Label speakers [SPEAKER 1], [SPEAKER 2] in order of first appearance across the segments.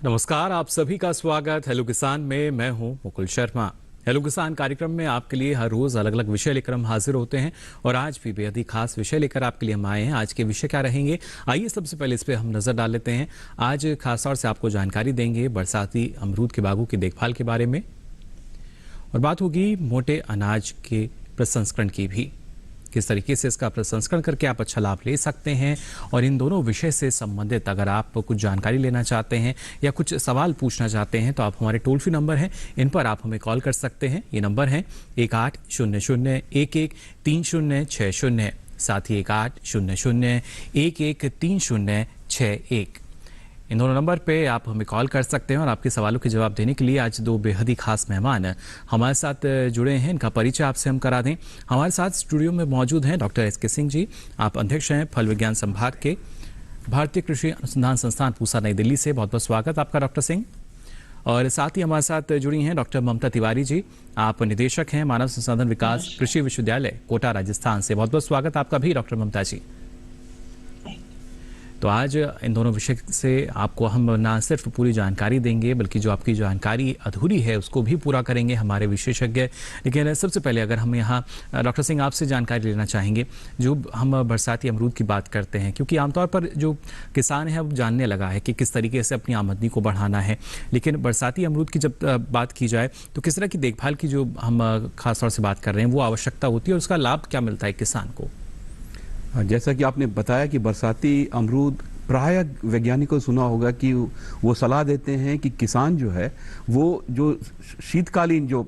[SPEAKER 1] नमस्कार, आप सभी का स्वागत हेलो किसान में। मैं हूं मुकुल शर्मा। हेलो किसान कार्यक्रम में आपके लिए हर रोज अलग अलग विषय लेकर हम हाजिर होते हैं और आज भी बेहद ही खास विषय लेकर आपके लिए हम आए हैं। आज के विषय क्या रहेंगे, आइए सबसे पहले इस पे हम नजर डाल लेते हैं। आज खास तौर से आपको जानकारी देंगे बरसाती अमरूद के बागों की देखभाल के बारे में और बात होगी मोटे अनाज के प्रसंस्करण की भी, किस तरीके से इसका प्रसंस्करण करके आप अच्छा लाभ ले सकते हैं। और इन दोनों विषय से संबंधित अगर आप कुछ जानकारी लेना चाहते हैं या कुछ सवाल पूछना चाहते हैं तो आप हमारे टोल फ्री नंबर हैं, इन पर आप हमें कॉल कर सकते हैं। ये नंबर है 1800113060, साथ ही 1800113061। इन दोनों नंबर पे आप हमें कॉल कर सकते हैं और आपके सवालों के जवाब देने के लिए आज दो बेहद ही खास मेहमान हमारे साथ जुड़े हैं। इनका परिचय आपसे हम करा दें। हमारे साथ स्टूडियो में मौजूद हैं डॉक्टर एस के सिंह जी। आप अध्यक्ष हैं फल विज्ञान संभाग के भारतीय कृषि अनुसंधान संस्थान पूसा, नई दिल्ली से। बहुत बहुत स्वागत आपका डॉक्टर सिंह। और साथ ही हमारे साथ जुड़ी हैं डॉक्टर ममता तिवारी जी। आप निदेशक हैं मानव संसाधन विकास कृषि विश्वविद्यालय कोटा, राजस्थान से। बहुत बहुत स्वागत आपका भी डॉक्टर ममता जी। तो आज इन दोनों विषय से आपको हम ना सिर्फ पूरी जानकारी देंगे बल्कि जो आपकी जानकारी अधूरी है उसको भी पूरा करेंगे हमारे विशेषज्ञ। लेकिन सबसे पहले अगर हम यहाँ डॉक्टर सिंह आपसे जानकारी लेना चाहेंगे, जो हम बरसाती अमरूद की बात करते हैं, क्योंकि आमतौर पर जो किसान है वो जानने लगा है कि किस तरीके से अपनी आमदनी को बढ़ाना है, लेकिन बरसाती अमरूद की जब बात की जाए तो किस तरह की देखभाल की जो हम खासतौर से बात कर रहे हैं वो आवश्यकता होती है और उसका लाभ क्या मिलता है किसान को?
[SPEAKER 2] जैसा कि आपने बताया कि बरसाती अमरूद प्राय वैज्ञानिकों को सुना होगा कि वो सलाह देते हैं कि किसान जो है वो जो शीतकालीन जो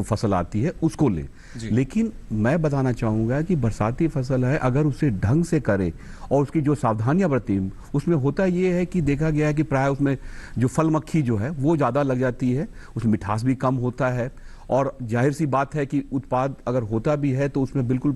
[SPEAKER 2] फसल आती है उसको ले। लेकिन मैं बताना चाहूँगा कि बरसाती फसल है, अगर उसे ढंग से करे और उसकी जो सावधानियां बरती, उसमें होता ये है कि देखा गया है कि प्राय उसमें जो फल मक्खी जो है वो ज़्यादा लग जाती है, उसमें मिठास भी कम होता है और जाहिर सी बात है कि उत्पाद अगर होता भी है तो उसमें बिल्कुल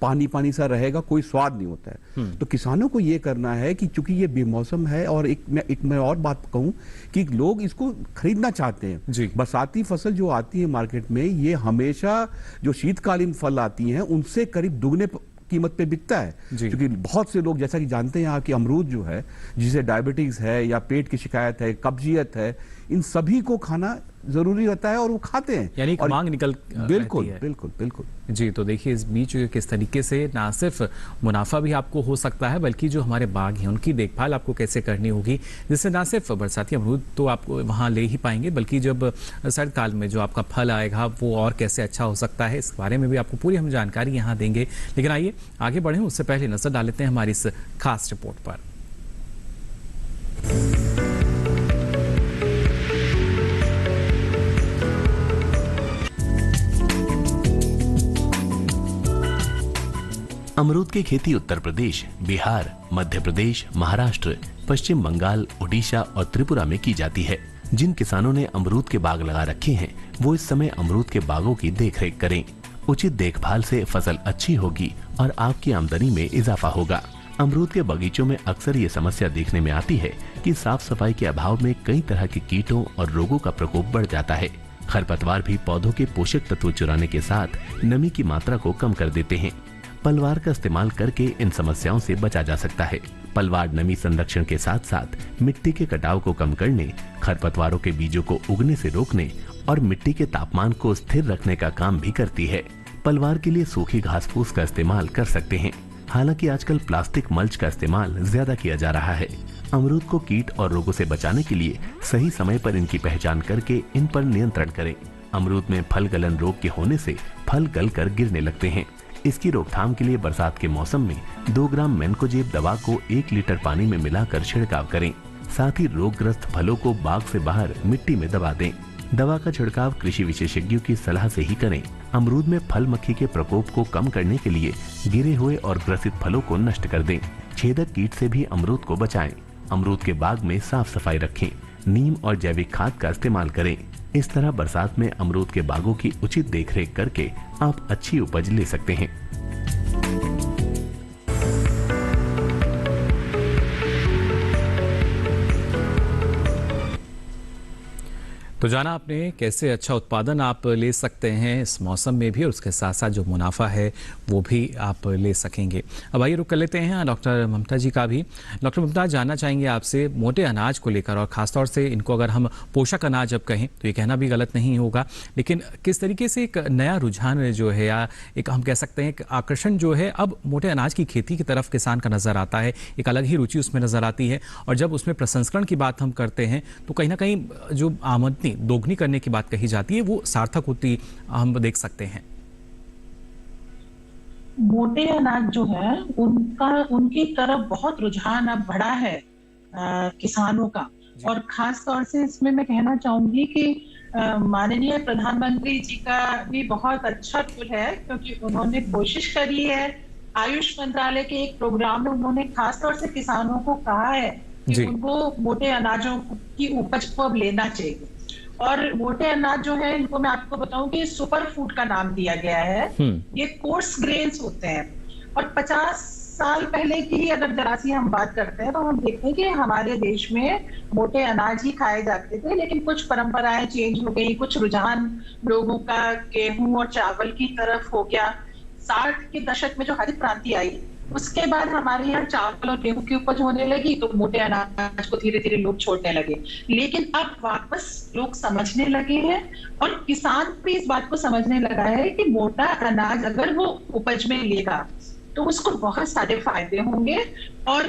[SPEAKER 2] पानी पानी सा रहेगा, कोई स्वाद नहीं होता है। तो किसानों को ये करना है कि चूंकि ये बेमौसम है और एक मैं और बात कहूं कि लोग इसको खरीदना चाहते हैं। बरसाती फसल जो आती है मार्केट में, ये हमेशा जो शीतकालीन फल आती हैं उनसे करीब दुगने कीमत पे बिकता है, क्योंकि बहुत से लोग जैसा कि जानते हैं यहाँ की अमरूद जो है, जिसे डायबिटीज है या पेट की शिकायत है, कब्जियत है, इन सभी को खाना जरूरी होता है और वो खाते हैं,
[SPEAKER 1] यानी कि मांग निकल
[SPEAKER 2] बिल्कुल
[SPEAKER 1] है।
[SPEAKER 2] बिल्कुल बिल्कुल
[SPEAKER 1] जी। तो देखिए इस बीच किस तरीके से ना सिर्फ मुनाफा भी आपको हो सकता है बल्कि जो हमारे बाग हैं उनकी देखभाल आपको कैसे करनी होगी, जिससे ना सिर्फ बरसाती अमरूद तो आप वहाँ ले ही पाएंगे बल्कि जब सर्द काल में जो आपका फल आएगा वो और कैसे अच्छा हो सकता है, इस बारे में भी आपको पूरी हम जानकारी यहाँ देंगे। लेकिन आइए आगे बढ़ें, उससे पहले नजर डाल लेते हैं हमारी इस खास रिपोर्ट पर।
[SPEAKER 3] अमरूद की खेती उत्तर प्रदेश, बिहार, मध्य प्रदेश, महाराष्ट्र, पश्चिम बंगाल, ओडिशा और त्रिपुरा में की जाती है। जिन किसानों ने अमरूद के बाग लगा रखे हैं वो इस समय अमरूद के बागों की देखरेख करें। उचित देखभाल से फसल अच्छी होगी और आपकी आमदनी में इजाफा होगा। अमरूद के बगीचों में अक्सर ये समस्या देखने में आती है कि साफ सफाई के अभाव में कई तरह के कीटों और रोगों का प्रकोप बढ़ जाता है। खरपतवार भी पौधों के पोषक तत्व चुराने के साथ नमी की मात्रा को कम कर देते हैं। पलवार का इस्तेमाल करके इन समस्याओं से बचा जा सकता है। पलवार नमी संरक्षण के साथ साथ मिट्टी के कटाव को कम करने, खरपतवारों के बीजों को उगने से रोकने और मिट्टी के तापमान को स्थिर रखने का काम भी करती है। पलवार के लिए सूखी घास फूस का इस्तेमाल कर सकते हैं। हालांकि आजकल प्लास्टिक मल्च का इस्तेमाल ज्यादा किया जा रहा है। अमरूद को कीट और रोगों से बचाने के लिए सही समय पर इनकी पहचान करके इन पर नियंत्रण करें। अमरूद में फल गलन रोग के होने से फल गल कर गिरने लगते हैं। इसकी रोकथाम के लिए बरसात के मौसम में 2 ग्राम मैनकोजेब दवा को 1 लीटर पानी में मिलाकर छिड़काव करें। साथ ही रोगग्रस्त फलों को बाग से बाहर मिट्टी में दबा दें। दवा का छिड़काव कृषि विशेषज्ञों की सलाह से ही करें। अमरूद में फल मक्खी के प्रकोप को कम करने के लिए गिरे हुए और ग्रसित फलों को नष्ट कर दें। छेदक कीट से भी अमरूद को बचाएं। अमरूद के बाग में साफ सफाई रखें। नीम और जैविक खाद का इस्तेमाल करें। इस तरह बरसात में अमरूद के बागों की उचित देखरेख करके आप अच्छी उपज ले सकते हैं।
[SPEAKER 1] तो जाना आपने कैसे अच्छा उत्पादन आप ले सकते हैं इस मौसम में भी, और उसके साथ साथ जो मुनाफा है वो भी आप ले सकेंगे। अब आइए रुक कर लेते हैं डॉक्टर ममता जी का भी। डॉक्टर ममता, जानना चाहेंगे आपसे मोटे अनाज को लेकर, और ख़ासतौर से इनको अगर हम पोषक अनाज अब कहें तो ये कहना भी गलत नहीं होगा, लेकिन किस तरीके से एक नया रुझान जो है, या एक हम कह सकते हैं एक आकर्षण जो है अब मोटे अनाज की खेती की तरफ किसान का नज़र आता है, एक अलग ही रुचि उसमें नज़र आती है। और जब उसमें प्रसंस्करण की बात हम करते हैं तो कहीं ना कहीं जो आमदनी दोगुनी करने की बात कही जाती है वो सार्थक होती हम देख सकते हैं।
[SPEAKER 4] मोटे अनाज जो है उनकी तरफ बहुत रुझान अब बढ़ा है किसानों का। और खास तौर से इसमें मैं कहना चाहूंगी कि माननीय प्रधानमंत्री जी का भी बहुत अच्छा टूल है, क्योंकि उन्होंने कोशिश करी है। आयुष मंत्रालय के एक प्रोग्राम में उन्होंने खास तौर से किसानों को कहा है कि उनको मोटे अनाजों की उपज को अब लेना चाहिए। और मोटे अनाज जो है, इनको मैं आपको बताऊं कि सुपर फूड का नाम दिया गया है। ये कोर्स ग्रेन्स होते हैं। और 50 साल पहले की अगर जरा सी हम बात करते हैं तो हम देखते हैं कि हमारे देश में मोटे अनाज ही खाए जाते थे, लेकिन कुछ परंपराएं चेंज हो गई, कुछ रुझान लोगों का गेहूं और चावल की तरफ हो गया। 60 के दशक में जो हरित क्रांति आई, उसके बाद हमारे यहाँ चावल और गेहूं की उपज होने लगी, तो मोटे अनाज को धीरे धीरे लोग छोड़ने लगे। लेकिन अब वापस लोग समझने लगे हैं, और किसान भी इस बात को समझने लगा है कि मोटा अनाज अगर वो उपज में लेगा तो उसको बहुत सारे फायदे होंगे। और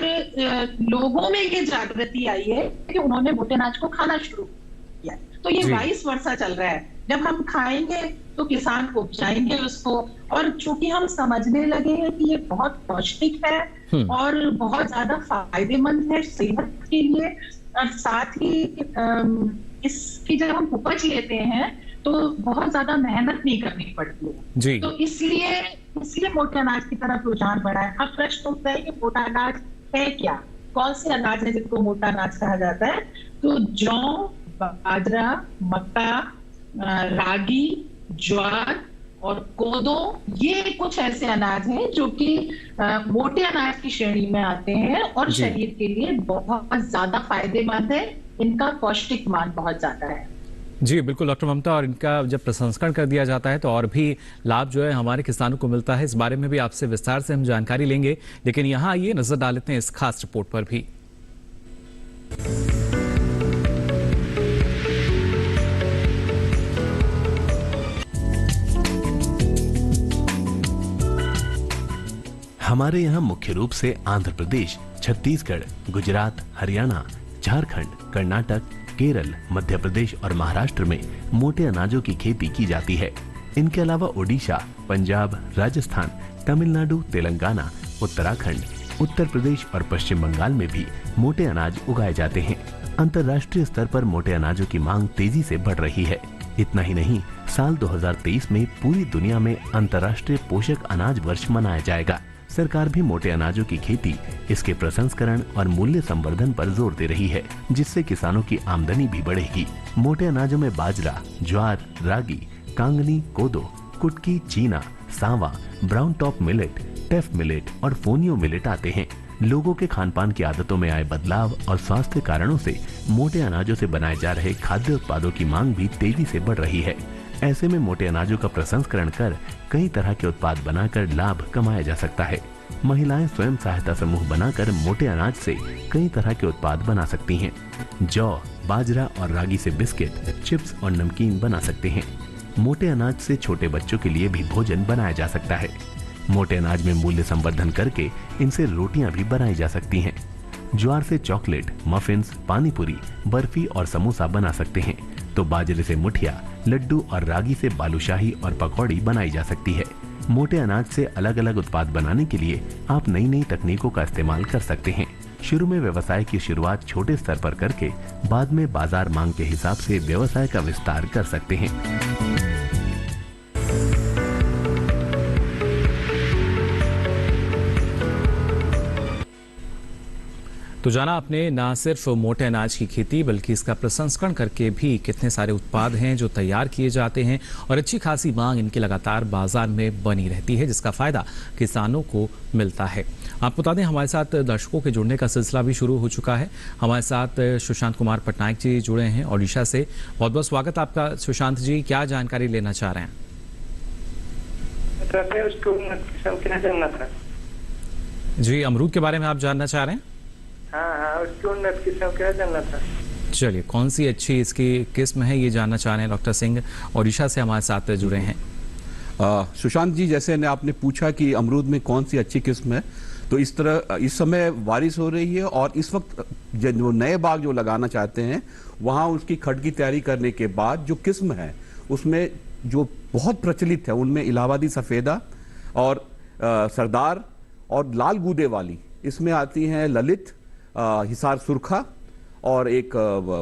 [SPEAKER 4] लोगों में ये जागृति आई है कि उन्होंने मोटे अनाज को खाना शुरू किया। तो ये 22 वर्षा चल रहा है। जब हम खाएंगे तो किसान को उपजाएंगे उसको, और चूंकि हम समझने लगे हैं कि ये बहुत पौष्टिक है और बहुत ज्यादा फायदेमंद है सेहत के लिए, और साथ ही इसकी जब हम उपज लेते हैं तो बहुत ज्यादा मेहनत नहीं करनी पड़ती है। तो इसलिए मोटे अनाज की तरफ रुझान बढ़ा है। अब प्रश्न उठता है कि मोटा अनाज है क्या, कौन से अनाज है जिनको मोटा अनाज कहा जाता है? तो जौ, बाजरा, मक्का, रागी, ज्वार और कोदो, ये कुछ ऐसे अनाज हैं जो कि मोटे अनाज की श्रेणी में आते हैं और शरीर के लिए बहुत ज्यादा फायदेमंद है। इनका पौष्टिक मान बहुत ज्यादा है।
[SPEAKER 1] जी बिल्कुल डॉक्टर ममता, और इनका जब प्रसंस्करण कर दिया जाता है तो और भी लाभ जो है हमारे किसानों को मिलता है। इस बारे में भी आपसे विस्तार से हम जानकारी लेंगे, लेकिन यहाँ आइए नजर डाल लेते हैं इस खास रिपोर्ट पर भी।
[SPEAKER 3] हमारे यहाँ मुख्य रूप से आंध्र प्रदेश, छत्तीसगढ़, गुजरात, हरियाणा, झारखंड, कर्नाटक, केरल, मध्य प्रदेश और महाराष्ट्र में मोटे अनाजों की खेती की जाती है। इनके अलावा ओडिशा, पंजाब, राजस्थान, तमिलनाडु, तेलंगाना, उत्तराखंड, उत्तर प्रदेश और पश्चिम बंगाल में भी मोटे अनाज उगाए जाते हैं। अंतर्राष्ट्रीय स्तर पर मोटे अनाजों की मांग तेजी से बढ़ रही है। इतना ही नहीं, साल 2023 में पूरी दुनिया में अंतर्राष्ट्रीय पोषक अनाज वर्ष मनाया जाएगा। सरकार भी मोटे अनाजों की खेती, इसके प्रसंस्करण और मूल्य संवर्धन पर जोर दे रही है, जिससे किसानों की आमदनी भी बढ़ेगी। मोटे अनाजों में बाजरा, ज्वार, रागी, कांगनी, कोदो, कुटकी, चीना, सांवा, ब्राउन टॉप मिलेट, टेफ मिलेट और फोनियो मिलेट आते हैं। लोगों के खान पान की आदतों में आए बदलाव और स्वास्थ्य कारणों से मोटे अनाजों से बनाए जा रहे खाद्य उत्पादों की मांग भी तेजी से बढ़ रही है। ऐसे में मोटे अनाजों का प्रसंस्करण कर कई तरह के उत्पाद बनाकर लाभ कमाया जा सकता है। महिलाएं स्वयं सहायता समूह बनाकर मोटे अनाज से कई तरह के उत्पाद बना सकती हैं। जौ, बाजरा और रागी से बिस्किट, चिप्स और नमकीन बना सकते हैं। मोटे अनाज से छोटे बच्चों के लिए भी भोजन बनाया जा सकता है। मोटे अनाज में मूल्य संवर्धन करके इनसे रोटियां भी बनाई जा सकती हैं। ज्वार से चॉकलेट, मफिन्स, पानी पूरी, बर्फी और समोसा बना सकते हैं, तो बाजरे से मुठिया, लड्डू और रागी से बालूशाही और पकौड़ी बनाई जा सकती है। मोटे अनाज से अलग अलग उत्पाद बनाने के लिए आप नई नई तकनीकों का इस्तेमाल कर सकते हैं। शुरू में व्यवसाय की शुरुआत छोटे स्तर पर करके बाद में बाजार मांग के हिसाब से व्यवसाय का विस्तार कर सकते हैं।
[SPEAKER 1] तो जाना आपने ना सिर्फ मोटे अनाज की खेती बल्कि इसका प्रसंस्करण करके भी कितने सारे उत्पाद हैं जो तैयार किए जाते हैं और अच्छी खासी मांग इनकी लगातार बाजार में बनी रहती है, जिसका फायदा किसानों को मिलता है। आपको बता दें, हमारे साथ दर्शकों के जुड़ने का सिलसिला भी शुरू हो चुका है। हमारे साथ सुशांत कुमार पटनायक जी जुड़े हैं ओडिशा से। बहुत बहुत स्वागत आपका सुशांत जी, क्या जानकारी लेना चाह रहे हैं? जी, अमरूद के बारे में आप जानना चाह रहे हैं?
[SPEAKER 5] हाँ, उसकी उन्नत किस्म क्या जानना था।
[SPEAKER 1] चलिए, कौन सी अच्छी इसकी किस्म है ये जानना चाह रहे हैं। डॉक्टर सिंह ओडिशा से हमारे साथ जुड़े हैं।
[SPEAKER 2] सुशांत जी, जैसे ने आपने पूछा कि अमरूद में कौन सी अच्छी किस्म है, तो इस तरह इस समय बारिश हो रही है और इस वक्त जो नए बाग जो लगाना चाहते हैं वहाँ उसकी खड की तैयारी करने के बाद जो किस्म है उसमें जो बहुत प्रचलित है उनमें इलाहाबादी सफ़ेदा और सरदार और लाल गूदे वाली, इसमें आती हैं ललित, हिसार सुरखा और एक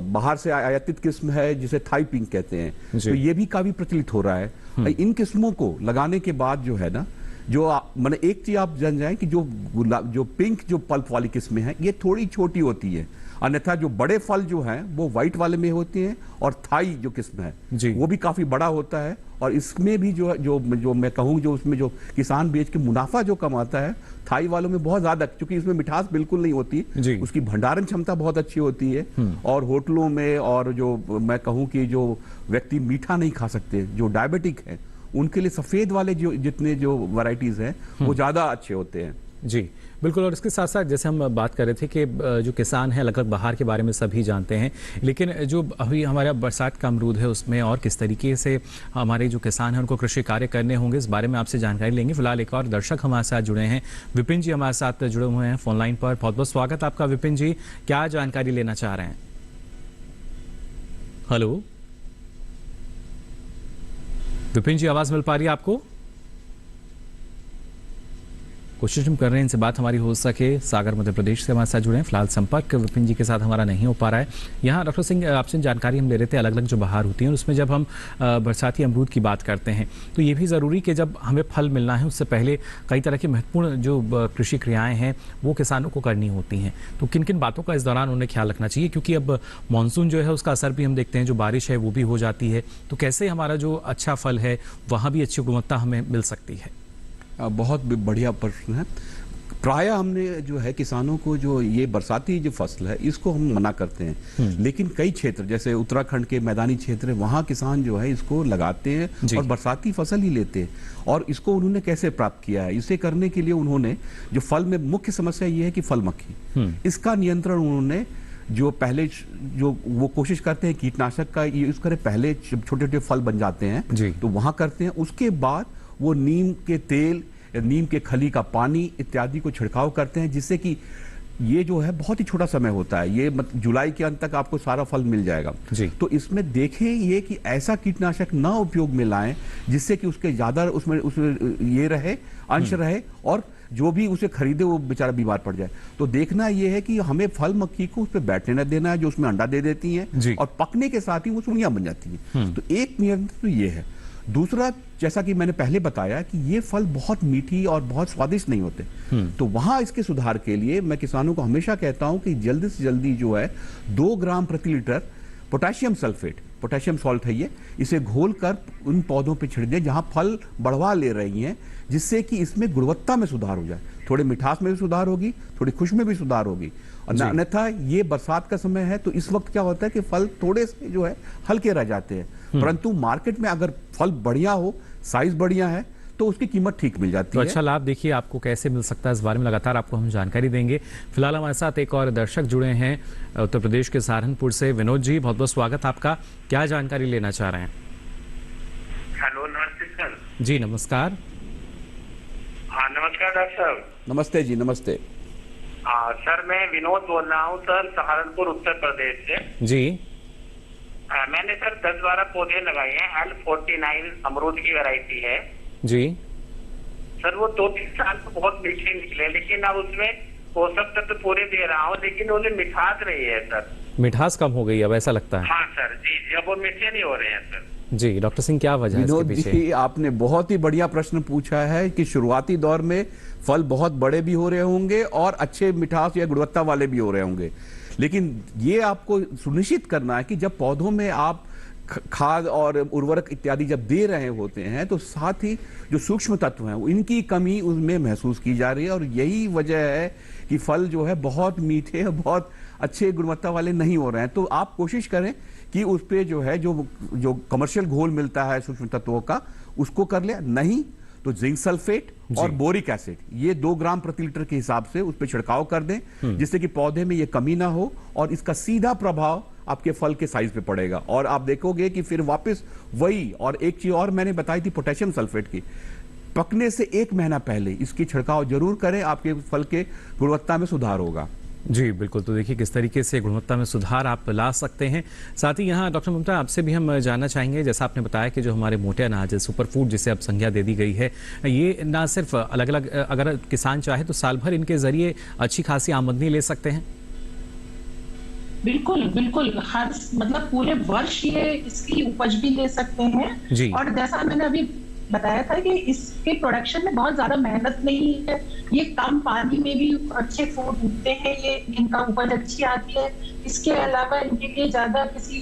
[SPEAKER 2] बाहर से आयातित किस्म है जिसे थाई पिंक कहते हैं। तो ये भी काफी प्रचलित हो रहा है। इन किस्मों को लगाने के बाद जो है ना, जो मैंने एक चीज आप जान जाएं कि जो पिंक जो पल्प वाली किस्में हैं ये थोड़ी छोटी होती है, अन्यथा जो बड़े फल जो हैं वो व्हाइट वाले में होते हैं और थाई जो किस्म है वो भी काफी बड़ा होता है। और इसमें भी जो मैं कहूँ जो उसमें जो किसान बेच के मुनाफा जो कमाता है थाई वालों में बहुत ज्यादा, क्योंकि इसमें मिठास बिल्कुल नहीं होती, उसकी भंडारण क्षमता बहुत अच्छी होती है। और होटलों में और जो मैं कहूँ कि जो व्यक्ति मीठा नहीं खा सकते, जो डायबिटिक है, उनके लिए सफेद वाले जो जितने जो वैरायटीज हैं वो ज्यादा अच्छे होते हैं।
[SPEAKER 1] जी बिल्कुल। और इसके साथ साथ जैसे हम बात कर रहे थे कि जो किसान हैं लगभग बाहर के बारे में सभी जानते हैं, लेकिन जो अभी हमारा बरसात का अमरूद है उसमें और किस तरीके से हमारे जो किसान हैं उनको कृषि कार्य करने होंगे, इस बारे में आपसे जानकारी लेंगे। फिलहाल एक और दर्शक हमारे साथ जुड़े हैं, विपिन जी हमारे साथ जुड़े हुए हैं फोन लाइन पर। बहुत बहुत स्वागत आपका विपिन जी, क्या जानकारी लेना चाह रहे हैं? हेलो विपिन जी, आवाज मिल पा रही है आपको? कोशिश हम कर रहे हैं इनसे बात हमारी हो सके। सागर मध्य प्रदेश से हमारे साथ जुड़े हैं। फिलहाल संपर्क विपिन जी के साथ हमारा नहीं हो पा रहा है। यहाँ डॉक्टर सिंह आपसे जानकारी हम ले रहे थे अलग अलग जो बहार होती हैं उसमें जब हम बरसाती अमरूद की बात करते हैं तो ये भी ज़रूरी कि जब हमें फल मिलना है उससे पहले कई तरह की महत्वपूर्ण जो कृषि क्रियाएँ हैं वो किसानों को करनी होती हैं। तो किन किन बातों का इस दौरान उन्हें ख्याल रखना चाहिए, क्योंकि अब मानसून जो है उसका असर भी हम देखते हैं, जो बारिश है वो भी हो जाती है, तो कैसे हमारा जो अच्छा फल है वहाँ भी अच्छी गुणवत्ता हमें मिल सकती है?
[SPEAKER 2] बहुत बढ़िया प्रश्न है। प्रायः हमने जो है किसानों को जो ये बरसाती जो फसल है इसको हम मना करते हैं, लेकिन कई क्षेत्र जैसे उत्तराखंड के मैदानी क्षेत्र है वहाँ किसान जो है इसको लगाते हैं और बरसाती फसल ही लेते हैं। और इसको उन्होंने कैसे प्राप्त किया है, इसे करने के लिए उन्होंने जो फल में मुख्य समस्या ये है कि फल मक्खी, इसका नियंत्रण उन्होंने जो पहले जो वो कोशिश करते हैं कीटनाशक का यूज करें, पहले छोटे छोटे फल बन जाते हैं तो वहाँ करते हैं। उसके बाद वो नीम के तेल, नीम के खली का पानी इत्यादि को छिड़काव करते हैं, जिससे कि ये जो है बहुत ही छोटा समय होता है, ये जुलाई के अंत तक आपको सारा फल मिल जाएगा। तो इसमें देखें ये कि ऐसा कीटनाशक ना उपयोग में लाएं जिससे कि उसके ज्यादा उसमें ये रहे अंश रहे और जो भी उसे खरीदे वो बेचारा बीमार पड़ जाए। तो देखना ये है कि हमें फल मक्खी को उस पर बैठने न देना है जो उसमें अंडा दे देती हैं और पकने के साथ ही वो सुनियां बन जाती हैं। तो एक नियंत्रण तो ये है। दूसरा, जैसा कि मैंने पहले बताया कि ये फल बहुत मीठी और बहुत स्वादिष्ट नहीं होते, तो वहां इसके सुधार के लिए मैं किसानों को हमेशा कहता हूं कि जल्दी से जल्दी जो है 2 ग्राम प्रति litre potassium sulphate, potassium salt है ये, इसे घोल कर उन पौधों पे छिड़क दें जहां फल बढ़वा ले रही हैं, जिससे कि इसमें गुणवत्ता में सुधार हो जाए, थोड़े मिठास में भी सुधार होगी, थोड़ी खुश में भी सुधार होगी। और अन्यथा ये बरसात का समय है तो इस वक्त क्या होता है कि फल थोड़े से जो है हल्के रह जाते हैं, परंतु मार्केट में अगर फल बढ़िया हो, साइज बढ़िया है तो उसकी कीमत ठीक मिल जाती है।
[SPEAKER 1] तो अच्छा लाभ देखिए आपको कैसे मिल सकता है, इस बारे में लगातार आपको हम जानकारी देंगे। फिलहाल हमारे साथ एक और दर्शक जुड़े हैं उत्तर प्रदेश के सहारनपुर से। विनोद जी, बहुत बहुत स्वागत आपका, क्या जानकारी लेना चाह रहे हैं?
[SPEAKER 5] हेलो, नमस्ते सर।
[SPEAKER 1] जी नमस्कार।
[SPEAKER 5] हाँ नमस्कार डॉक्टर साहब।
[SPEAKER 2] नमस्ते जी, नमस्ते।
[SPEAKER 5] सर मैं विनोद बोल रहा हूँ सर, सहारनपुर उत्तर प्रदेश से।
[SPEAKER 1] जी
[SPEAKER 5] मैंने सर 10-12 पौधे लगाए हैं, L49 अमरूद की वैरायटी है
[SPEAKER 1] जी।
[SPEAKER 5] सर वो 2-3 साल तो बहुत मीठे निकले, लेकिन अब उसमें पोषक तत्व पूरे दे रहा हूँ लेकिन उन्हें मिठास रही है सर।
[SPEAKER 1] मिठास कम हो गई अब ऐसा लगता है?
[SPEAKER 5] हाँ सर जी, अब वो मीठे नहीं हो रहे हैं सर।
[SPEAKER 1] जी डॉक्टर सिंह, क्या वजह है इसके
[SPEAKER 2] विनोद
[SPEAKER 1] पीछे?
[SPEAKER 2] जी, आपने बहुत ही बढ़िया प्रश्न पूछा है कि शुरुआती दौर में फल बहुत बड़े भी हो रहे होंगे और अच्छे मिठास या गुणवत्ता वाले भी हो रहे होंगे, लेकिन ये आपको सुनिश्चित करना है कि जब पौधों में आप खाद और उर्वरक इत्यादि जब दे रहे होते हैं तो साथ ही जो सूक्ष्म तत्व हैं इनकी कमी उसमें महसूस की जा रही है, और यही वजह है कि फल जो है बहुत मीठे और बहुत अच्छे गुणवत्ता वाले नहीं हो रहे हैं। तो आप कोशिश करें कि उस पे जो है जो कमर्शियल घोल मिलता है सूक्ष्म तत्वों का उसको कर ले, नहीं तो जिंक सल्फेट और बोरिक एसिड ये 2 ग्राम प्रति लीटर के हिसाब से उस पर छिड़काव कर दें, जिससे कि पौधे में ये कमी ना हो और इसका सीधा प्रभाव आपके फल के साइज पे पड़ेगा। और आप देखोगे कि फिर वापस वही, और एक चीज और मैंने बताई थी पोटेशियम सल्फेट की, पकने से 1 महीना पहले इसकी छिड़काव जरूर करें, आपके फल के गुणवत्ता में सुधार होगा।
[SPEAKER 1] जी बिल्कुल, तो देखिए किस तरीके से गुणवत्ता में सुधार आप ला सकते हैं। साथ ही यहाँ डॉक्टर ममता, आपसे भी हम जानना चाहेंगे, जैसा आपने बताया कि जो हमारे मोटे अनाज है, सुपर फूड जिसे अब संज्ञा दे दी गई है, ये ना सिर्फ अलग अलग, अगर किसान चाहे तो साल भर इनके जरिए अच्छी खासी आमदनी ले सकते हैं।
[SPEAKER 4] बिल्कुल बिल्कुल, हर मतलब पूरे वर्ष ये इसकी उपज भी ले सकते हैं
[SPEAKER 1] जी।
[SPEAKER 4] और जैसा मैंने अभी बताया था कि इसके प्रोडक्शन में बहुत ज्यादा मेहनत नहीं है, ये कम पानी में भी अच्छे फूड उगते हैं, ये इनका उपज अच्छी आती है। इसके अलावा इनके लिए ज्यादा किसी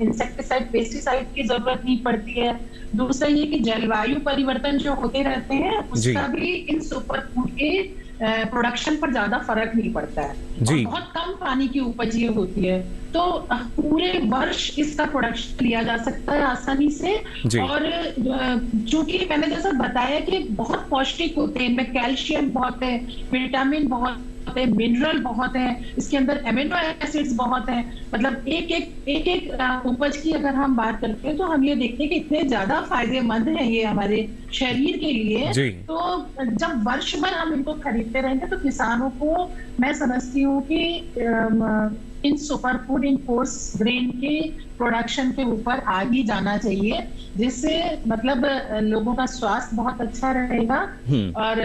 [SPEAKER 4] इंसेक्टिसाइड पेस्टिसाइड की जरूरत नहीं पड़ती है। दूसरा ये कि जलवायु परिवर्तन जो होते रहते हैं उसका भी इन सुपर फूड के प्रोडक्शन पर ज्यादा फर्क नहीं पड़ता है
[SPEAKER 1] जी।
[SPEAKER 4] और बहुत कम पानी की उपज ये होती है, तो पूरे वर्ष इसका प्रोडक्शन लिया जा सकता है आसानी से। और चूंकि मैंने जैसा बताया कि बहुत पौष्टिक होते हैं, इनमें कैल्शियम बहुत है, विटामिन बहुत है, मिनरल बहुत है, इसके अंदर एमिनो एसिड्स बहुत हैं। मतलब एक उपज की अगर हम बात करते हैं तो हम ये देखते हैं कि इतने ज्यादा फायदेमंद है ये हमारे शरीर के लिए। तो जब वर्ष भर हम इनको खरीदते रहेंगे तो किसानों को मैं समझती हूँ कि इन सुपर फूड, इन कोर्स ग्रेन के प्रोडक्शन के ऊपर आगे जाना चाहिए, जिससे मतलब लोगों का स्वास्थ्य बहुत अच्छा रहेगा और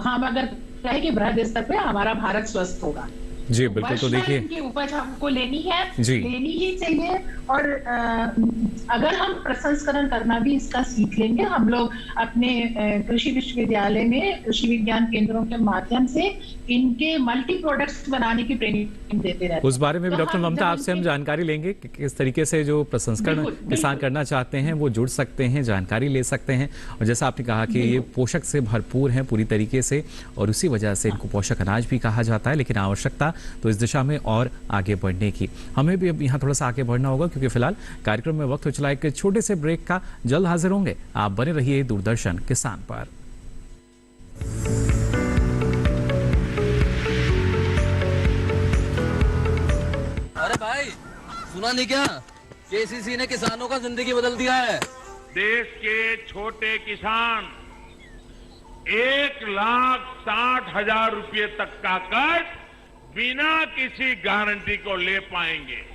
[SPEAKER 4] हम अगर कहें कि बृहद स्तर पे हमारा भारत स्वस्थ होगा।
[SPEAKER 1] जी बिल्कुल, तो देखिए
[SPEAKER 4] इनकी उपज हमको लेनी ही चाहिए। और अगर हम प्रसंस्करण करना भी इसका सीख लेंगे, हम लोग अपने कृषि विश्वविद्यालय में कृषि विज्ञान केंद्रों के माध्यम से इनके मल्टी प्रोडक्ट्स बनाने की ट्रेनिंग देते रहते हैं।
[SPEAKER 1] उस बारे में भी डॉक्टर ममता आपसे हम जानकारी लेंगे कि किस तरीके से जो प्रसंस्करण किसान करना चाहते हैं वो जुड़ सकते हैं, जानकारी ले सकते हैं। और जैसा आपने कहा कि ये पोषक से भरपूर हैं पूरी तरीके से, और उसी वजह से इनको पोषक अनाज भी कहा जाता है। लेकिन आवश्यकता तो इस दिशा में और आगे बढ़ने की, हमें भी अब यहाँ थोड़ा सा आगे बढ़ना होगा, क्योंकि फिलहाल कार्यक्रम में वक्त हो चला एक छोटे से ब्रेक का। जल्द हाजिर होंगे, आप बने रहिए दूरदर्शन किसान पर।
[SPEAKER 6] अरे भाई सुना नहीं क्या, केसीसी ने किसानों का जिंदगी बदल दिया है।
[SPEAKER 7] देश के छोटे किसान 1,60,000 रुपए तक का कर्ज बिना किसी गारंटी को ले पाएंगे।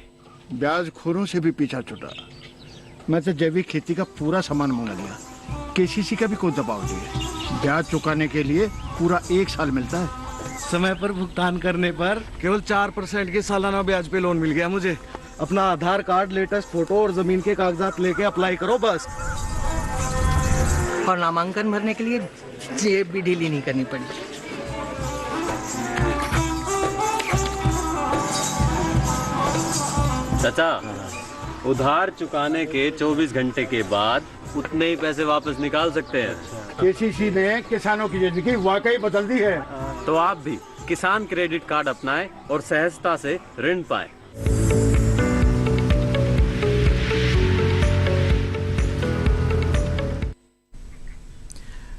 [SPEAKER 8] ब्याज खोरों से भी पीछा छुटा। मैं तो जैविक खेती का पूरा सामान मंगा लिया, केसीसी का भी कोई दबाव नहीं है। ब्याज चुकाने के लिए पूरा 1 साल मिलता है।
[SPEAKER 6] समय पर भुगतान करने पर केवल 4% के सालाना ब्याज पे लोन मिल गया मुझे। अपना आधार कार्ड, लेटेस्ट फोटो और जमीन के कागजात लेके अप्लाई करो बस।
[SPEAKER 9] और नामांकन भरने के लिए जेब भी ढीली नहीं करनी पड़ी।
[SPEAKER 10] चाचा, उधार चुकाने के 24 घंटे के बाद उतने ही पैसे वापस निकाल सकते हैं।
[SPEAKER 8] केसीसी ने किसानों की जिंदगी वाकई बदल दी है।
[SPEAKER 10] तो आप भी किसान क्रेडिट कार्ड अपनाएं और सहजता से ऋण पाएं।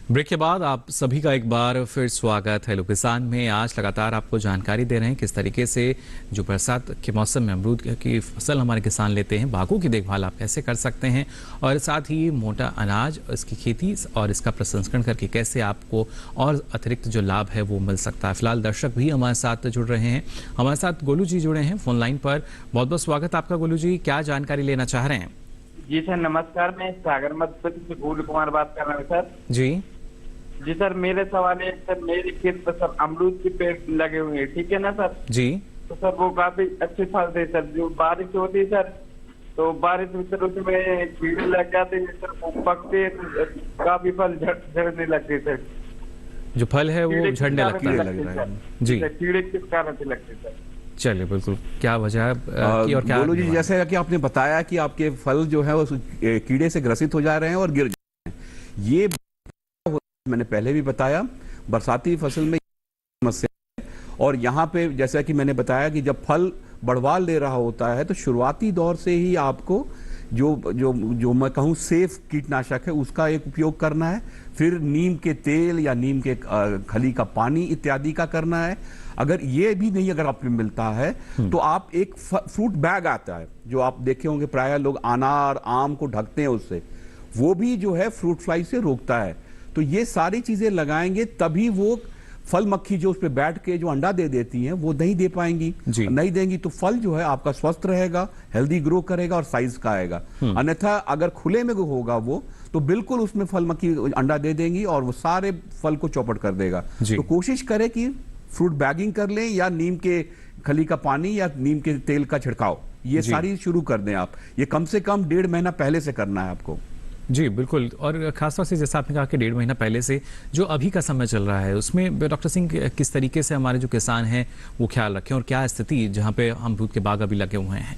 [SPEAKER 1] ब्रेक के बाद आप सभी का एक बार फिर स्वागत है हेलो किसान में। आज लगातार आपको जानकारी दे रहे हैं किस तरीके से जो बरसात के मौसम में अमरूद की फसल हमारे किसान लेते हैं, बागों की देखभाल आप कैसे कर सकते हैं, और साथ ही मोटा अनाज, इसकी खेती और इसका प्रसंस्करण करके कैसे आपको और अतिरिक्त जो लाभ है वो मिल सकता है। फिलहाल दर्शक भी हमारे साथ जुड़ रहे हैं, हमारे साथ गोलू जी जुड़े हैं फोन लाइन पर। बहुत बहुत स्वागत आपका गोलू जी, क्या जानकारी लेना चाह रहे हैं?
[SPEAKER 5] जी सर नमस्कार, मैं सागर मध्य प्रदेश से गोलू कुमार बात कर रहा हूँ सर। जी सर, मेरे सवाल है सर, मेरे खेत पर सर अमरूद के पेड़ लगे हुए हैं, ठीक है ना सर?
[SPEAKER 1] जी।
[SPEAKER 5] तो सर वो काफी अच्छे फल थे सर, जो बारिश होती है सर तो बारिश में सर उसमें कीड़े लग जाते हैं सर, वो पकते काफी फल झड़ने लगते सर।
[SPEAKER 1] जो फल है वो झड़ने लगता है जी,
[SPEAKER 5] कीड़े किस कारण से लगते सर?
[SPEAKER 1] चलिए बिल्कुल, क्या वजह की और क्या
[SPEAKER 2] बोलो जी, जैसे कि आपने बताया कि आपके फल जो है वो कीड़े से ग्रसित हो जा रहे हैं और गिर जा रहे हैं, ये मैंने पहले भी बताया बरसाती फसल में समस्या है। और यहाँ पे जैसा कि मैंने बताया कि जब फल बढ़वाल ले रहा होता है तो शुरुआती दौर से ही आपको जो मैं कहूँ सेफ कीटनाशक है उसका एक उपयोग करना है, फिर नीम के तेल या नीम के खली का पानी इत्यादि का करना है। अगर ये भी नहीं अगर आपको मिलता है तो आप एक फ्रूट बैग आता है जो आप देखे होंगे, प्राय लोग अनार आम को ढकते हैं उससे, वो भी जो है फ्रूट फ्लाई से रोकता है। तो ये सारी चीजें लगाएंगे तभी वो फल मक्खी जो उस पर बैठ के जो अंडा दे देती हैं वो नहीं दे पाएंगी, नहीं देंगी तो फल जो है आपका स्वस्थ रहेगा, हेल्दी ग्रो करेगा और साइज का आएगा। अन्यथा अगर खुले में होगा वो तो बिल्कुल उसमें फल मक्खी अंडा दे देंगी और वो सारे फल को चौपट कर देगा। तो कोशिश करें कि फ्रूट बैगिंग कर लें या नीम के खली का पानी या नीम के तेल का छिड़काव, ये सारी शुरू कर दें आप। ये कम से कम 1.5 महीना पहले से करना है आपको।
[SPEAKER 1] जी बिल्कुल, और खासतौर से जैसा आपने कहा कि 1.5 महीना पहले से जो अभी का समय चल रहा है उसमें डॉक्टर सिंह किस तरीके से हमारे जो किसान हैं वो ख्याल रखें और क्या स्थिति जहाँ पे अमरूद के बाग अभी लगे हुए हैं?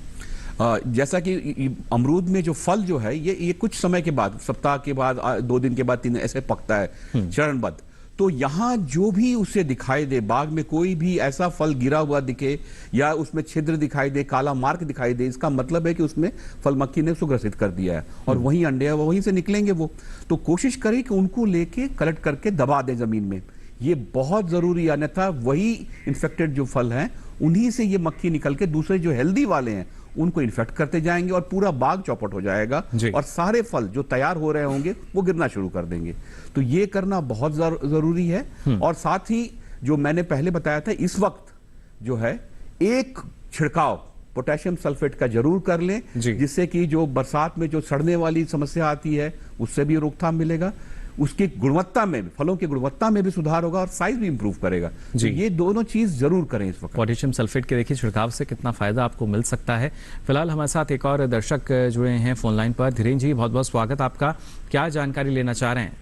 [SPEAKER 2] जैसा कि अमरूद में जो फल जो है ये कुछ समय के बाद, सप्ताह के बाद, 2 दिन के बाद, 3 ऐसे पकता है चरणबद्ध। तो यहाँ जो भी उसे दिखाई दे, बाग में कोई भी ऐसा फल गिरा हुआ दिखे या उसमें छिद्र दिखाई दे, काला मार्क दिखाई दे, इसका मतलब है कि उसमें फल मक्खी ने उसको ग्रसित कर दिया है और वहीं अंडे है वहीं से निकलेंगे वो। तो कोशिश करें कि उनको लेके कलेक्ट करके दबा दें जमीन में, ये बहुत जरूरी है। अन्यथा वही इन्फेक्टेड जो फल हैं उन्हीं से ये मक्खी निकल के दूसरे जो हेल्दी वाले हैं उनको इन्फेक्ट करते जाएंगे और पूरा बाग चौपट हो जाएगा और सारे फल जो तैयार हो रहे होंगे वो गिरना शुरू कर देंगे। तो ये करना बहुत जरूरी है। और साथ ही जो मैंने पहले बताया था, इस वक्त जो है एक छिड़काव पोटेशियम सल्फेट का जरूर कर लें, जिससे कि जो बरसात में जो सड़ने वाली समस्या आती है उससे भी रोकथाम मिलेगा, उसकी गुणवत्ता में भी, फलों की गुणवत्ता में भी सुधार होगा और साइज भी इंप्रूव करेगा। तो ये दोनों चीज जरूर करें इस वक्त।
[SPEAKER 1] पोटेशियम सल्फेट के देखिए छिड़काव से कितना फायदा आपको मिल सकता है। फिलहाल हमारे साथ एक और दर्शक जुड़े हैं फोन लाइन पर। धीरेन्द्र जी, बहुत बहुत स्वागत आपका, क्या जानकारी लेना चाह रहे हैं?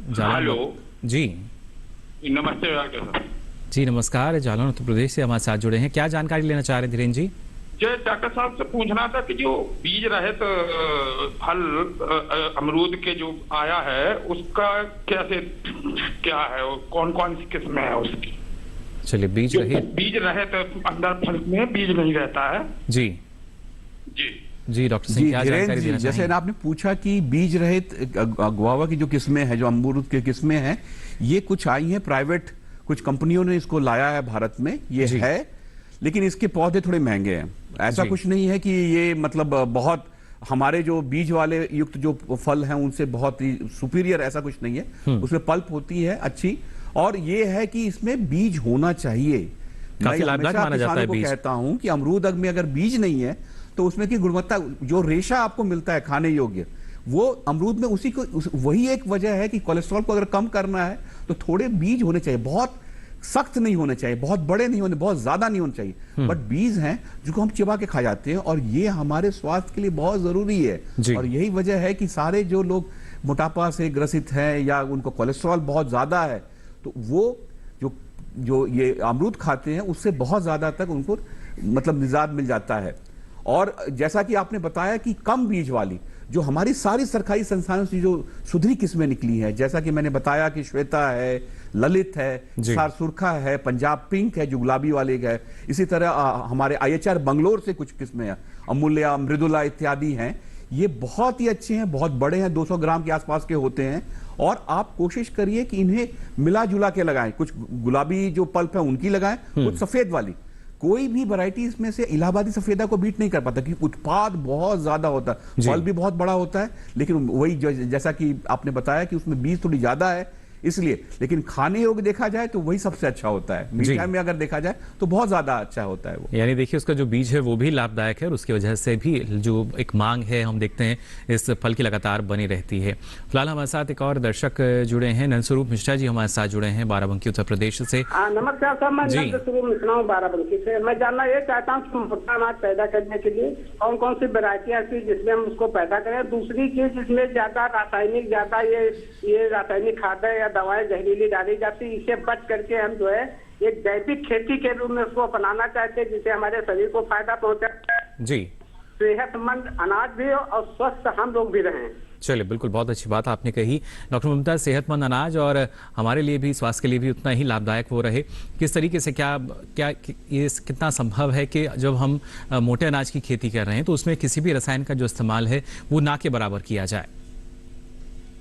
[SPEAKER 11] हेलो
[SPEAKER 1] जी
[SPEAKER 11] नमस्ते डॉक्टर साहब।
[SPEAKER 1] जी नमस्कार, जालौन उत्तर प्रदेश से हमारे साथ जुड़े हैं, क्या जानकारी लेना चाह रहे हैं धीरेन्द्र जी?
[SPEAKER 11] डॉक्टर साहब से पूछना था कि जो बीज रहित फल अमरूद के जो आया है उसका कैसे क्या है, कौन कौन सी किस्में है उसकी?
[SPEAKER 1] चलिए, बीज
[SPEAKER 11] रहित अंदर फल में बीज नहीं रहता है।
[SPEAKER 1] जी
[SPEAKER 11] जी
[SPEAKER 1] जी डॉक्टर सिंह, क्या जानकारी देना
[SPEAKER 2] जैसे आपने पूछा कि बीज रहित गुआवा की जो किस्में हैं, जो अमरूद की किस्में हैं, ये कुछ आई हैं प्राइवेट, कुछ कंपनियों ने इसको लाया है भारत में, ये है, लेकिन इसके पौधे थोड़े महंगे हैं। ऐसा कुछ नहीं है कि ये मतलब बहुत हमारे जो बीज वाले युक्त जो फल हैं उनसे बहुत ही सुपीरियर, ऐसा कुछ नहीं है। उसमें पल्प होती है अच्छी, और ये है कि इसमें बीज होना चाहिए।
[SPEAKER 1] काफी लाभदायक माना जाता है बीज।
[SPEAKER 2] कहता हूं कि अमरूद में अगर बीज नहीं है तो उसमें की गुणवत्ता, जो रेशा आपको मिलता है खाने योग्य, वो अमरूद में वही एक वजह है कि कोलेस्ट्रॉल को अगर कम करना है तो थोड़े बीज होने चाहिए, बहुत सख्त नहीं होने चाहिए, बहुत बड़े नहीं होने, बहुत ज्यादा नहीं होने चाहिए, बट बीज हैं जिसको हम चिबा के खा जाते हैं और ये हमारे स्वास्थ्य के लिए बहुत जरूरी है। और यही वजह है कि सारे जो लोग मोटापा से ग्रसित हैं या उनको कोलेस्ट्रॉल बहुत ज्यादा है, तो वो जो ये अमरूद खाते हैं उससे बहुत ज्यादा तक उनको मतलब निजात मिल जाता है। और जैसा कि आपने बताया कि कम बीज वाली जो हमारी सारी सरकारी संस्थानों से जो सुधरी किस्में निकली हैं, जैसा कि मैंने बताया कि श्वेता है, ललित है, सार सुरखा है, पंजाब पिंक है जो गुलाबी वाले है, इसी तरह हमारे IHR बंगलोर से कुछ किस्में हैं, अमूल्या, मृदुला इत्यादि हैं, ये बहुत ही अच्छे हैं, बहुत बड़े हैं, 200 ग्राम के आसपास के होते हैं। और आप कोशिश करिए कि इन्हें मिला जुला के लगाएं, कुछ गुलाबी जो पल्प है उनकी लगाएं, कुछ सफेद वाली, कोई भी वैरायटी इसमें से इलाहाबादी सफेदा को बीट नहीं कर पाता क्योंकि उत्पाद बहुत ज्यादा होता है, फल भी बहुत बड़ा होता है, लेकिन वही जैसा कि आपने बताया कि उसमें बीज थोड़ी ज्यादा है, इसलिए। लेकिन खाने योग्य देखा जाए तो वही सबसे अच्छा होता है, मीठा में अगर देखा जाए तो बहुत ज्यादा अच्छा होता है वो।
[SPEAKER 1] यानी देखिए उसका जो बीज है वो भी लाभदायक है और उसकी वजह से भी जो एक मांग है हम देखते हैं इस फल की लगातार बनी रहती है। फिलहाल हमारे साथ एक और दर्शक जुड़े हैं, नंदस्वरूप मिश्रा जी हमारे साथ जुड़े हैं बाराबंकी उत्तर प्रदेश से।
[SPEAKER 12] नमस्कार सर, मैं नंदस्वरूप मिश्रा हूँ बाराबंकी से। मैं जानना ये चाहता हूँ कि मोटा अनाज पैदा करने के लिए कौन कौन सी वैरायटी ऐसी जिसमें हम उसको पैदा करें। दूसरी चीज, जिसमें ज्यादा रासायनिक ये रासायनिक खाद या दवाएं जहरीली डाली जाती, इसे बच करके हम जो है एक जैविक खेती के रूप में उसको अपनाना चाहते हैं, जिससे हमारे शरीर को फायदा पहुंचे जी, सेहतमंद अनाज भी हो और स्वस्थ हम लोग भी रहें।
[SPEAKER 1] चलिए, बिल्कुल बहुत अच्छी बात आपने कही डॉक्टर ममता। सेहतमंद अनाज और हमारे लिए भी, स्वास्थ्य के लिए भी उतना ही लाभदायक वो रहे। किस तरीके से क्या ये कितना संभव है कि जब हम मोटे अनाज की खेती कर रहे हैं तो उसमें किसी भी रसायन का जो इस्तेमाल है वो ना के बराबर किया जाए?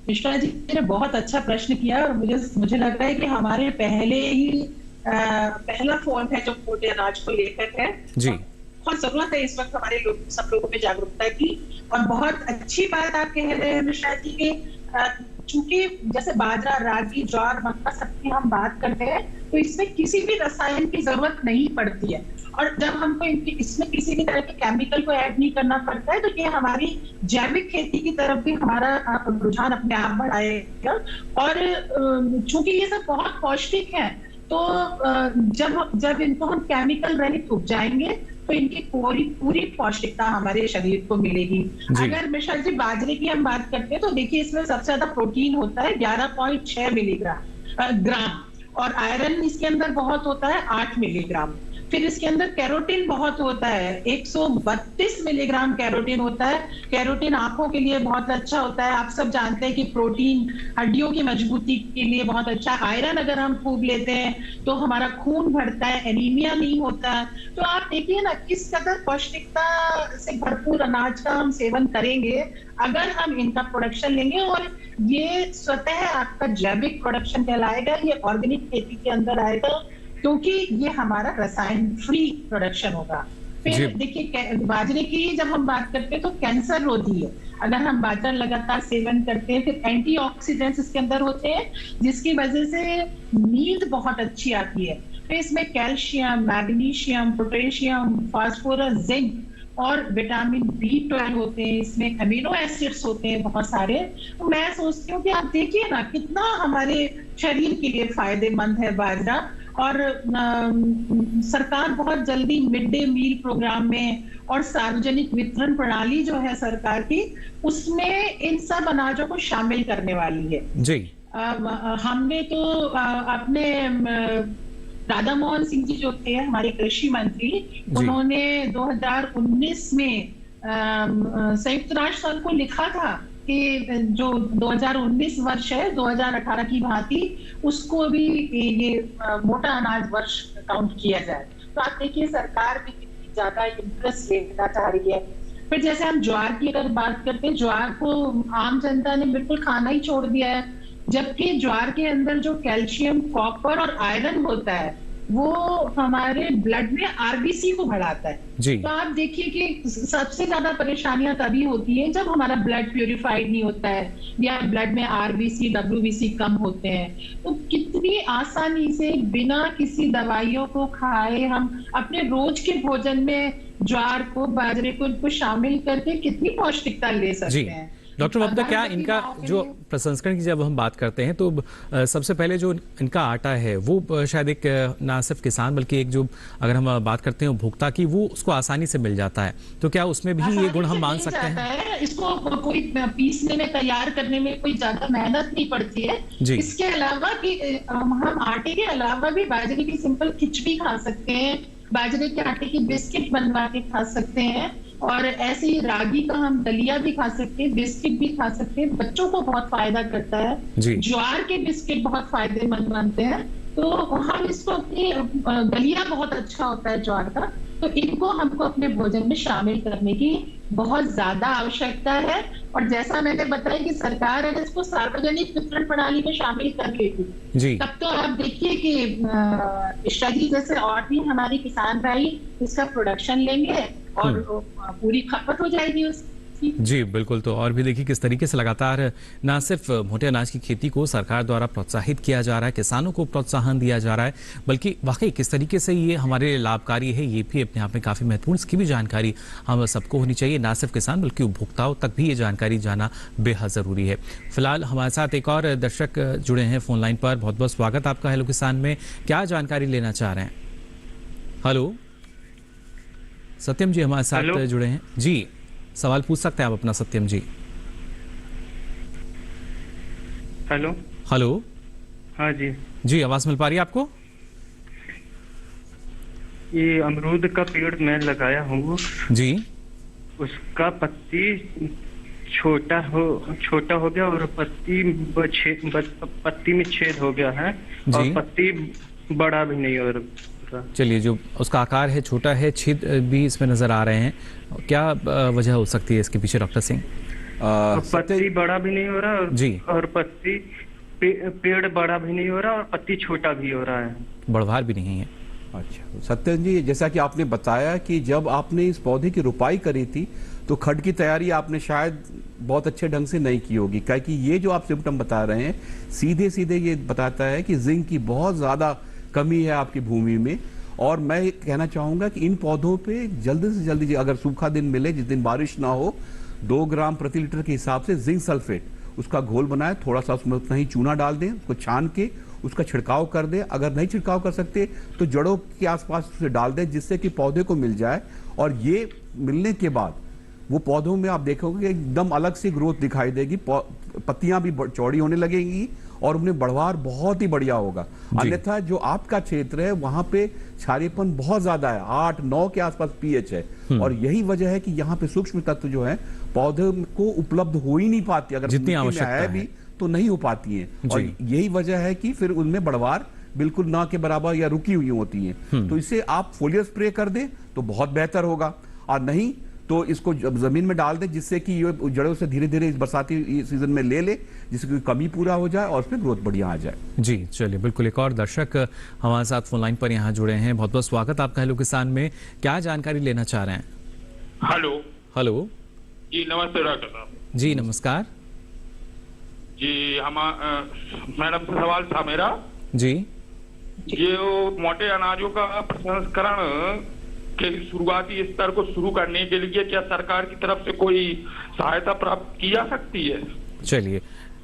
[SPEAKER 4] मिश्रा जी ने बहुत अच्छा प्रश्न किया और मुझे लग रहा है कि हमारे पहला फोन है जो मोटे अनाज को लेकर है जी। बहुत जरूरत है इस वक्त हमारे सब लोगों में जागरूकता की। और बहुत अच्छी बात आप कह रहे हैं मिश्रा जी के, चूंकि जैसे बाजरा, रागी, ज्वार, मक्का सबकी हम बात करते हैं तो इसमें किसी भी रसायन की जरूरत नहीं पड़ती है। और जब हमको इसमें किसी भी तरह के केमिकल को ऐड नहीं करना पड़ता है तो ये हमारी जैविक खेती की तरफ भी हमारा रुझान अपने आप बढ़ाएगा। और चूंकि ये सब बहुत पौष्टिक है तो जब इनको हम केमिकल रहित उपजाएंगे तो इनकी पूरी पौष्टिकता हमारे शरीर को मिलेगी। अगर मिश्रा जी बाजरे की हम बात करते हैं तो देखिए इसमें सबसे ज्यादा प्रोटीन होता है 11.6 मिलीग्राम और आयरन इसके अंदर बहुत होता है 8 मिलीग्राम। फिर इसके अंदर कैरोटीन बहुत होता है, 132 मिलीग्राम कैरोटीन होता है। कैरोटीन आंखों के लिए बहुत अच्छा होता है। आप सब जानते हैं कि प्रोटीन हड्डियों की मजबूती के लिए बहुत अच्छा है। आयरन अगर हम खूब लेते हैं तो हमारा खून बढ़ता है, एनीमिया नहीं होता। तो आप देखिए ना किस कदर पौष्टिकता से भरपूर अनाज का हम सेवन करेंगे अगर हम इनका प्रोडक्शन लेंगे। और ये स्वतः आपका जैविक प्रोडक्शन कहलाएगा, ये ऑर्गेनिक खेती के अंदर आएगा क्योंकि ये हमारा रसायन फ्री प्रोडक्शन होगा। फिर देखिए बाजरे की जब हम बात करते हैं तो कैंसर रोधी है। अगर हम बाजरा लगातार सेवन करते हैं फिर एंटीऑक्सीडेंट्स इसके अंदर होते हैं जिसकी वजह से नींद बहुत अच्छी आती है। फिर इसमें calcium, magnesium, potassium, phosphorus, zinc और विटामिन B12 होते हैं। इसमें अमीनो एसिड्स होते हैं बहुत सारे। तो मैं सोचती हूँ कि आप देखिए ना कितना हमारे शरीर के लिए फायदेमंद है बाजरा। और सरकार बहुत जल्दी मिड डे मील प्रोग्राम में और सार्वजनिक वितरण प्रणाली जो है सरकार की, उसमें इन सब अनाजों को शामिल करने वाली है जी। हमने तो अपने राधा मोहन सिंह जी जो थे हमारे कृषि मंत्री, उन्होंने 2019 में संयुक्त राष्ट्र संघ को लिखा था कि जो 2019 वर्ष है 2018 की भांति उसको भी ये मोटा अनाज वर्ष काउंट किया जाए। तो आप देखिए सरकार भी कितनी ज्यादा इंटरेस्ट लेना चाह रही है। फिर जैसे हम ज्वार की अगर बात करते हैं, ज्वार को आम जनता ने बिल्कुल खाना ही छोड़ दिया है, जबकि ज्वार के अंदर जो कैल्शियम, कॉपर और आयरन होता है वो हमारे ब्लड में आरबीसी को बढ़ाता है जी। तो आप देखिए कि सबसे ज्यादा परेशानियां तभी होती है जब हमारा ब्लड प्यूरिफाइड नहीं होता है या ब्लड में आरबीसी, डब्ल्यूबीसी कम होते हैं। तो कितनी आसानी से बिना किसी दवाइयों को खाए हम अपने रोज के भोजन में ज्वार को, बाजरे को शामिल करके कितनी पौष्टिकता ले सकते हैं।
[SPEAKER 1] डॉक्टर ममता, क्या इनका जो प्रसंस्करण की जब हम बात करते हैं तो सबसे पहले जो इनका आटा है वो शायद एक ना सिर्फ किसान बल्कि एक जो अगर हम बात करते हैं उपभोक्ता की, वो उसको आसानी से मिल जाता है। तो क्या उसमें भी ये गुण हम मान सकते हैं?
[SPEAKER 4] इसको कोई पीसने में, तैयार करने में कोई ज्यादा मेहनत नहीं पड़ती है। इसके अलावा कि हम आटे के अलावा भी बाजरे की सिंपल खिचड़ी खा सकते हैं, बाजरे के आटे की बिस्किट बनवा के खा सकते हैं और ऐसे ही रागी का हम दलिया भी खा सकते हैं, बिस्किट भी खा सकते हैं। बच्चों को बहुत फायदा करता है। ज्वार के बिस्किट बहुत फायदेमंद बनते हैं। तो हम इसको अपनी दलिया बहुत अच्छा होता है ज्वार का, तो इनको हमको अपने भोजन में शामिल करने की बहुत ज्यादा आवश्यकता है। और जैसा मैंने बताया कि सरकार अगर इसको सार्वजनिक वितरण प्रणाली में शामिल कर लेगी तब तो आप देखिए कि स्ट्रेटजी जैसे और भी हमारी किसान भाई इसका प्रोडक्शन लेंगे और पूरी खपत हो जाएगी उसकी। जी
[SPEAKER 1] जी बिल्कुल। तो और भी देखिए किस तरीके से लगातार न सिर्फ मोटे अनाज की खेती को सरकार द्वारा प्रोत्साहित किया जा रहा है, किसानों को प्रोत्साहन दिया जा रहा है, बल्कि वाकई किस तरीके से ये हमारे लिए लाभकारी है, ये भी अपने आप में काफ़ी महत्वपूर्ण। इसकी भी जानकारी हम सबको होनी चाहिए, ना सिर्फ किसान बल्कि उपभोक्ताओं तक भी ये जानकारी जाना बेहद ज़रूरी है। फिलहाल हमारे साथ एक और दर्शक जुड़े हैं फोन लाइन पर। बहुत बहुत स्वागत आपका हेलो किसान में। क्या जानकारी लेना चाह रहे हैं? हेलो सत्यम जी हमारे साथ जुड़े हैं जी, सवाल पूछ सकते हैं आप अपना सत्यम जी।
[SPEAKER 13] हेलो
[SPEAKER 1] हेलो
[SPEAKER 13] हाँ जी
[SPEAKER 1] जी, आवाज मिल पा रही है आपको?
[SPEAKER 13] ये अमरूद का पेड़ मैं लगाया हूँ
[SPEAKER 1] जी,
[SPEAKER 13] उसका पत्ती छोटा हो गया और पत्ती में छेद हो गया है और पत्ती बड़ा भी नहीं हो रहा।
[SPEAKER 1] चलिए, जो उसका आकार है छोटा है, छेद भी इसमें नजर आ रहे हैं, क्या वजह हो सकती है इसके पीछे डॉक्टर सिंह?
[SPEAKER 13] पत्ती बड़ा भी नहीं हो रहा
[SPEAKER 1] जी,
[SPEAKER 13] और पत्ती पेड़ बड़ा भी नहीं हो रहा और पत्ती छोटा भी हो रहा है,
[SPEAKER 1] बढ़वार भी नहीं है।
[SPEAKER 2] अच्छा सत्यन जी, जैसा कि आपने बताया कि जब आपने इस पौधे की रुपाई करी थी तो खड की तैयारी आपने शायद बहुत अच्छे ढंग से नहीं की होगी, क्योंकि ये जो आप सिम्टम बता रहे हैं सीधे सीधे ये बताता है कि जिंक की बहुत ज़्यादा कमी है आपकी भूमि में। और मैं कहना चाहूँगा कि इन पौधों पे जल्दी से जल्दी, अगर सूखा दिन मिले जिस दिन बारिश ना हो, 2 ग्राम प्रति लीटर के हिसाब से जिंक सल्फेट उसका घोल बनाए, थोड़ा सा उसमें उतना ही चूना डाल दें, उसको छान के उसका छिड़काव कर दें। अगर नहीं छिड़काव कर सकते तो जड़ों के आसपास उसे डाल दें, जिससे कि पौधे को मिल जाए। और ये मिलने के बाद वो पौधों में आप देखोगे कि एकदम अलग सी ग्रोथ दिखाई देगी, पत्तियां भी चौड़ी होने लगेंगी और उन्हें बढ़वार बहुत ही बढ़िया होगा। अन्यथा जो आपका क्षेत्र है वहां पे क्षारीयपन बहुत ज्यादा है, 8-9 के आसपास पीएच है, और यही वजह है कि यहाँ पे सूक्ष्म तत्व जो है पौधे को उपलब्ध हो ही नहीं पाती, अगर
[SPEAKER 1] जितनी आवश्यकता है
[SPEAKER 2] भी तो नहीं हो पाती है। और यही वजह है कि फिर उनमें बढ़वार बिल्कुल ना के बराबर या रुकी हुई होती है। तो इसे आप फोलियर स्प्रे कर दें तो बहुत बेहतर होगा, और नहीं तो इसको जमीन में डाल दें, जिससे कि ये जड़ों से धीरे धीरे इस बरसाती सीजन में ले जिससे कि कमी पूरा हो जाए और उसमें ग्रोथ बढ़िया आ जाए।
[SPEAKER 1] जी चलिए, बिल्कुल। एक और दर्शक हमारे साथ फोन लाइन पर यहाँ जुड़े हैं। बहुत बहुत स्वागत आपका हेलो किसान में। क्या जानकारी लेना चाह रहे हैं?
[SPEAKER 11] हेलो
[SPEAKER 7] हेलो जी, नमस्ते डॉक्टर साहब।
[SPEAKER 1] जी नमस्कार
[SPEAKER 11] जी, मैडम से सवाल था मेरा
[SPEAKER 1] जी।
[SPEAKER 11] ये मोटे अनाजों का प्रसंस्करण के शुरुआती स्तर को शुरू करने के लिए क्या सरकार की तरफ से कोई सहायता प्राप्त की जा सकती है?
[SPEAKER 1] चलिए,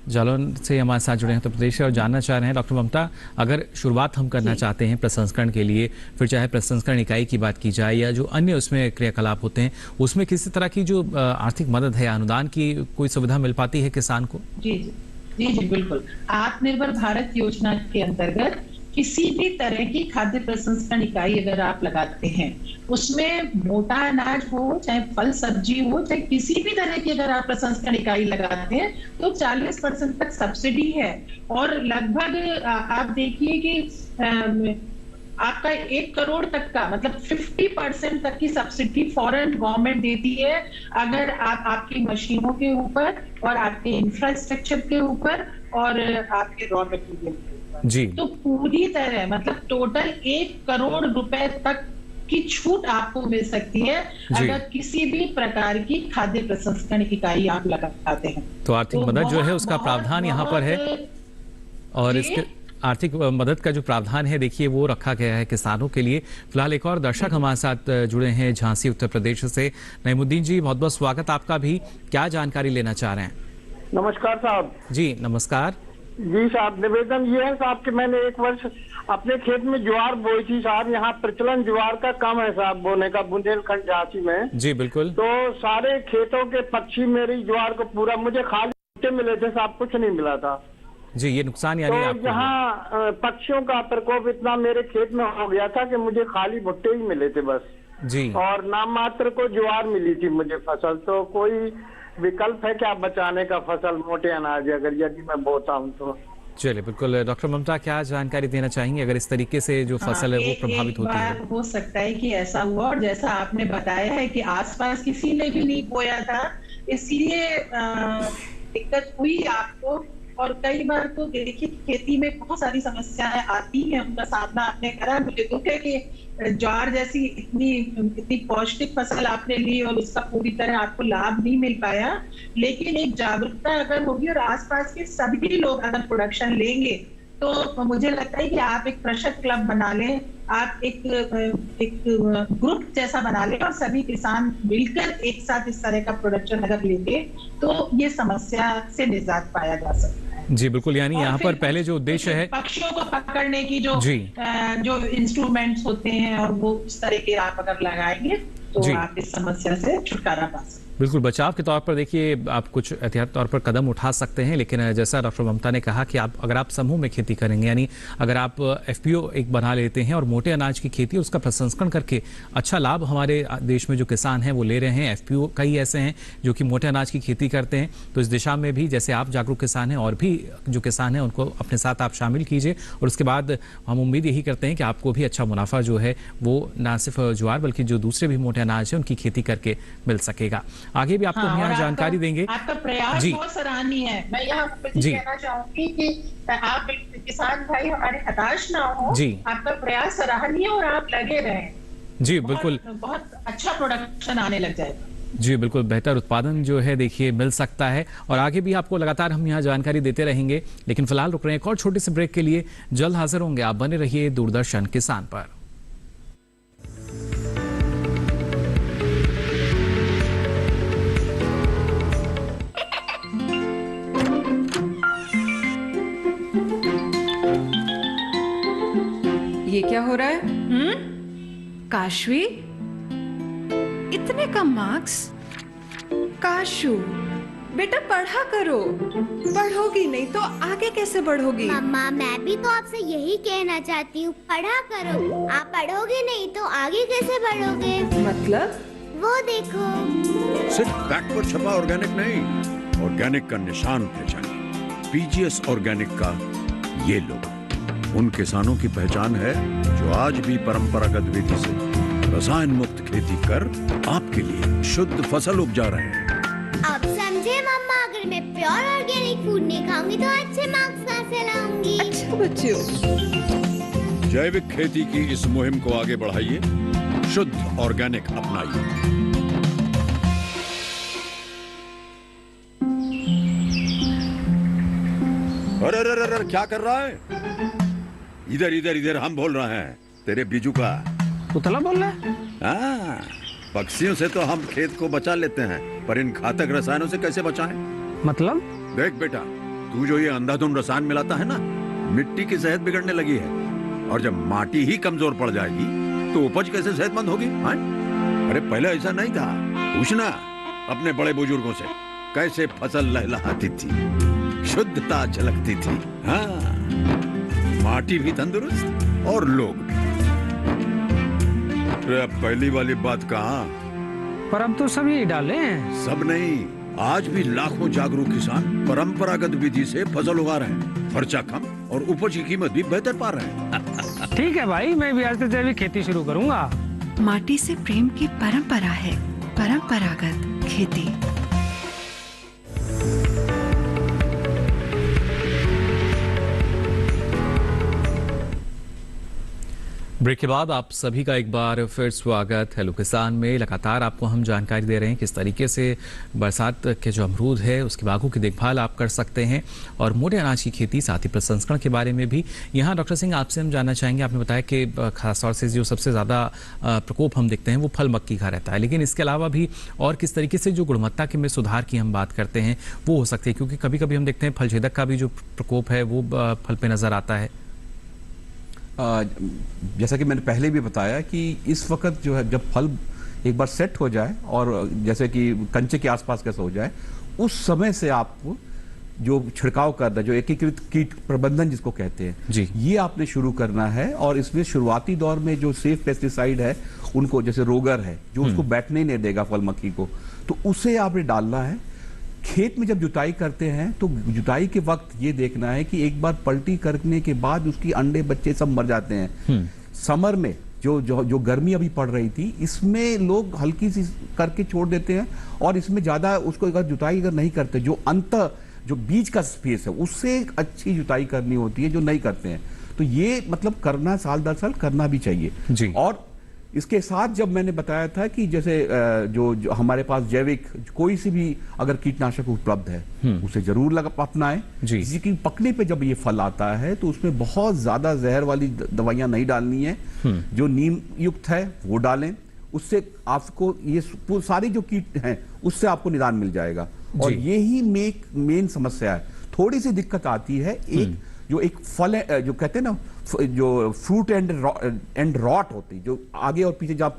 [SPEAKER 1] जालौन से हमारे साथ जुड़े हैं उत्तर प्रदेश से और जानना चाह रहे हैं डॉक्टर ममता, अगर शुरुआत हम करना चाहते हैं प्रसंस्करण के लिए, फिर चाहे प्रसंस्करण इकाई की बात की जाए या जो अन्य उसमें क्रियाकलाप होते हैं, उसमें किसी तरह की जो आर्थिक मदद है, अनुदान की कोई सुविधा मिल पाती है किसान को?
[SPEAKER 4] जी जी जी जी बिल्कुल। आत्मनिर्भर भारत योजना के अंतर्गत किसी भी तरह की खाद्य प्रसंस्करण इकाई अगर आप लगाते हैं, उसमें मोटा अनाज हो चाहे फल सब्जी हो चाहे किसी भी तरह की अगर आप प्रसंस्करण इकाई लगाते हैं तो 40% तक सब्सिडी है। और लगभग आप देखिए कि आपका 1 करोड़ तक का मतलब 50% तक की सब्सिडी फॉरेन गवर्नमेंट देती है, अगर आप आपकी मशीनों के ऊपर और आपके इंफ्रास्ट्रक्चर के ऊपर और आपके रॉ मटेरियल
[SPEAKER 1] जी।
[SPEAKER 4] तो पूरी तरह मतलब टोटल 1 करोड़ रुपए तक की छूट आपको मिल सकती है अगर किसी भी प्रकार की खाद्य प्रसंस्करण इकाई आप लगाते हैं।
[SPEAKER 1] तो आर्थिक मदद जो है उसका प्रावधान यहाँ पर है, और इसके आर्थिक मदद का जो प्रावधान है देखिए वो रखा गया है किसानों के लिए। फिलहाल एक और दर्शक हमारे साथ जुड़े हैं झांसी उत्तर प्रदेश से। नईमुद्दीन जी, बहुत बहुत स्वागत आपका भी। क्या जानकारी लेना चाह रहे हैं?
[SPEAKER 12] नमस्कार साहब।
[SPEAKER 1] जी नमस्कार
[SPEAKER 12] जी साहब, निवेदन ये है साहब कि मैंने 1 वर्ष अपने खेत में ज्वार बोई थी साहब। यहाँ प्रचलन ज्वार का कम है साहब बोने का, बुंदेलखंड झांसी में।
[SPEAKER 1] जी बिल्कुल।
[SPEAKER 12] तो सारे खेतों के पक्षी मेरी ज्वार को पूरा, मुझे खाली भुट्टे मिले थे साहब, कुछ नहीं मिला था
[SPEAKER 1] जी। ये नुकसान यानी
[SPEAKER 12] तो यहाँ पक्षियों का प्रकोप इतना मेरे खेत में हो गया था कि मुझे खाली भुट्टे ही मिले थे बस
[SPEAKER 1] जी, और
[SPEAKER 12] नाम मात्र को ज्वार मिली थी मुझे फसल। तो कोई विकल्प है क्या बचाने का फसल मोटे अनाज अगर यदि मैं बोता हूँ तो?
[SPEAKER 1] चलिए बिल्कुल। डॉक्टर ममता, क्या जानकारी देना चाहेंगे अगर इस तरीके से जो फसल है वो प्रभावित होती है?
[SPEAKER 4] हो सकता है कि ऐसा हुआ, और जैसा आपने बताया है कि आसपास किसी ने भी नहीं बोया था, इसलिए दिक्कत हुई आपको। और कई बार तो देखिए खेती में बहुत सारी समस्याएं आती हैं, उनका सामना आपने करा। मुझे दुख है कि ज्वार जैसी इतनी पौष्टिक फसल आपने ली और उसका पूरी तरह आपको लाभ नहीं मिल पाया, लेकिन एक जागरूकता अगर होगी और आसपास के सभी लोग अगर प्रोडक्शन लेंगे तो मुझे लगता है कि आप एक कृषक क्लब बना लें, आप एक ग्रुप जैसा बना लें और सभी किसान मिलकर एक साथ इस तरह का प्रोडक्शन अगर लेंगे तो ये समस्या से निजात पाया जा सकता है।
[SPEAKER 1] जी बिल्कुल, यानी यहाँ पर पहले जो उद्देश्य है
[SPEAKER 4] पक्षियों को पकड़ने की जो इंस्ट्रूमेंट्स होते हैं और वो उस तरह के आप अगर लगाएंगे तो आप इस समस्या से छुटकारा पा सकते हैं।
[SPEAKER 1] बिल्कुल, बचाव के तौर पर देखिए आप कुछ एहतियात तौर पर कदम उठा सकते हैं, लेकिन जैसा डॉक्टर ममता ने कहा कि अगर आप समूह में खेती करेंगे, यानी अगर आप एफपीओ एक बना लेते हैं और मोटे अनाज की खेती उसका प्रसंस्करण करके अच्छा लाभ हमारे देश में जो किसान हैं वो ले रहे हैं। एफपीओ कई ऐसे हैं जो कि मोटे अनाज की खेती करते हैं, तो इस दिशा में भी जैसे आप जागरूक किसान हैं और भी जो किसान हैं उनको अपने साथ आप शामिल कीजिए और उसके बाद हम उम्मीद यही करते हैं कि आपको भी अच्छा मुनाफा जो है वो ना सिर्फ ज्वार बल्कि जो दूसरे भी मोटे अनाज हैं उनकी खेती करके मिल सकेगा। आगे भी आपको यहाँ जानकारी देंगे।
[SPEAKER 4] आपका प्रयास बहुत सराहनीय है। मैं यहाँ कहना चाहूंगी कि आप किसान भाई हमारे हताश ना हो, आपका प्रयास सराहनीय और आप लगे रहें।
[SPEAKER 1] जी बिल्कुल,
[SPEAKER 4] बहुत अच्छा प्रोडक्शन आने लग जाएगा।
[SPEAKER 1] जी बिल्कुल, बेहतर उत्पादन जो है देखिए मिल सकता है और आगे भी आपको लगातार हम यहाँ जानकारी देते रहेंगे। लेकिन फिलहाल रुक रहे हैं एक और छोटे से ब्रेक के लिए, जल्द हाजिर होंगे। आप बने रहिए दूरदर्शन किसान पर।
[SPEAKER 14] ये क्या हो रहा है? काशवी, इतने कम मार्क्स? काशू बेटा पढ़ा करो, पढ़ोगी नहीं तो आगे कैसे बढ़ोगी?
[SPEAKER 15] मम्मा मैं भी तो आपसे यही कहना चाहती हूँ, पढ़ा करो। आप पढ़ोगे नहीं तो आगे कैसे बढ़ोगे?
[SPEAKER 14] मतलब?
[SPEAKER 15] वो देखो,
[SPEAKER 16] सिर्फ बैक पर छपा ऑर्गेनिक नहीं, ऑर्गेनिक का निशान पहचानिए। पीजीएस ऑर्गेनिक का ये लोगो उन किसानों की पहचान है जो आज भी परंपरागत विधि से रसायन मुक्त खेती कर आपके लिए शुद्ध फसल उपजा रहे हैं।
[SPEAKER 15] अब समझे मम्मा, अगर मैं प्योर ऑर्गेनिक फूड नहीं खाऊंगी तो अच्छे मार्क्स कहाँ से लाऊंगी?
[SPEAKER 14] अच्छा बच्चों,
[SPEAKER 16] जैविक खेती की इस मुहिम को आगे बढ़ाइए, शुद्ध ऑर्गेनिक अपनाइए। अरे अरे अरे क्या कर रहा है? इधर इधर इधर, हम बोल रहे हैं तेरे बीजू का।
[SPEAKER 9] पुतला बोल रहा है?
[SPEAKER 16] हाँ, पक्षियों से तो हम खेत को बचा लेते हैं, पर इन घातक रसायनों से कैसे बचाएं?
[SPEAKER 9] मतलब?
[SPEAKER 16] देख बेटा, तू जो ये अंधाधुंध रसायन मिलाता है ना, मिट्टी की सेहत बिगड़ने लगी है और जब माटी ही कमजोर पड़ जाएगी तो उपज कैसे सेहतमंद होगी? हाँ? अरे पहले ऐसा नहीं था, पूछना अपने बड़े बुजुर्गों से, कैसे फसल लहलहाती थी, शुद्धता झलकती थी। हाँ, माटी भी तंदुरुस्त और लोग भी। पहली वाली बात कहाँ?
[SPEAKER 9] पर अब तो सब यही डाले हैं।
[SPEAKER 16] सब नहीं, आज भी लाखों जागरूक किसान परंपरागत विधि से फसल उगा रहे हैं, खर्चा कम और उपज की कीमत भी बेहतर पा रहे हैं।
[SPEAKER 9] ठीक है भाई, मैं भी आज से जैविक खेती शुरू करूंगा।
[SPEAKER 14] माटी से प्रेम की परंपरा है परंपरागत खेती।
[SPEAKER 1] ब्रेक के बाद आप सभी का एक बार फिर स्वागत हेलो किसान में। लगातार आपको हम जानकारी दे रहे हैं किस तरीके से बरसात के जो अमरूद है उसके बागों की देखभाल आप कर सकते हैं और मोटे अनाज की खेती, साथ ही प्रसंस्करण के बारे में भी। यहाँ डॉक्टर सिंह आपसे हम जानना चाहेंगे, आपने बताया कि खासतौर से जो सबसे ज़्यादा प्रकोप हम देखते हैं वो फल मक्की का रहता है, लेकिन इसके अलावा भी और किस तरीके से जो गुणवत्ता के में सुधार की हम बात करते हैं वो हो सकती है, क्योंकि कभी कभी हम देखते हैं फल छेदक का भी जो प्रकोप है वो फल पे नज़र आता है।
[SPEAKER 2] जैसा कि मैंने पहले भी बताया कि इस वक्त जो है जब फल एक बार सेट हो जाए और जैसे कि कंचे के आसपास कैसा हो जाए, उस समय से आप जो छिड़काव करना, जो एकीकृत कीट प्रबंधन जिसको कहते हैं जी, ये आपने शुरू करना है। और इसमें शुरुआती दौर में जो सेफ पेस्टिसाइड है उनको, जैसे रोगर है जो उसको बैठने नहीं देगा फल मक्खी को, तो उसे आपने डालना है। खेत में जब जुताई करते हैं तो जुताई के वक्त ये देखना है कि एक बार पलटी करने के बाद उसकी अंडे बच्चे सब मर जाते हैं। समर में जो गर्मी अभी पड़ रही थी, इसमें लोग हल्की सी करके छोड़ देते हैं और इसमें ज्यादा उसको अगर जुताई अगर नहीं करते, जो अंत जो बीच का स्पेस है उससे अच्छी जुताई करनी होती है, जो नहीं करते हैं। तो ये मतलब करना साल दर साल करना भी चाहिए
[SPEAKER 1] जी।
[SPEAKER 2] और इसके साथ जब मैंने बताया था कि जैसे जो हमारे पास जैविक कोई सी भी अगर कीटनाशक उपलब्ध है उसे जरूर अपनाएं। किसी की पकने पे जब ये फल आता है तो उसमें बहुत ज्यादा जहर वाली दवाइयां नहीं डालनी है, जो नीम युक्त है वो डालें, उससे आपको ये सारी जो कीट हैं उससे आपको निदान मिल जाएगा। और यही मेन समस्या है। थोड़ी सी दिक्कत आती है एक फल है, जो कहते हैं ना जो फ्रूट एंड रॉट होती, जो आगे और पीछे जहाँ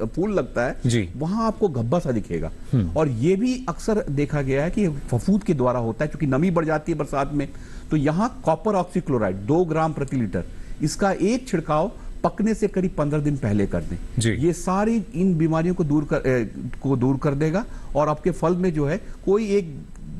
[SPEAKER 2] फूल लगता है वहां आपको गब्बा सा दिखेगा। और ये भी अक्सर देखा गया है कि फफूंद के द्वारा होता है, क्योंकि नमी बढ़ जाती है बरसात में। तो यहाँ कॉपर ऑक्सीक्लोराइड 2 ग्राम प्रति लीटर, इसका एक छिड़काव पकने से करीब 15 दिन पहले कर दें। ये सारी इन बीमारियों को दूर कर देगा और आपके फल में जो है कोई एक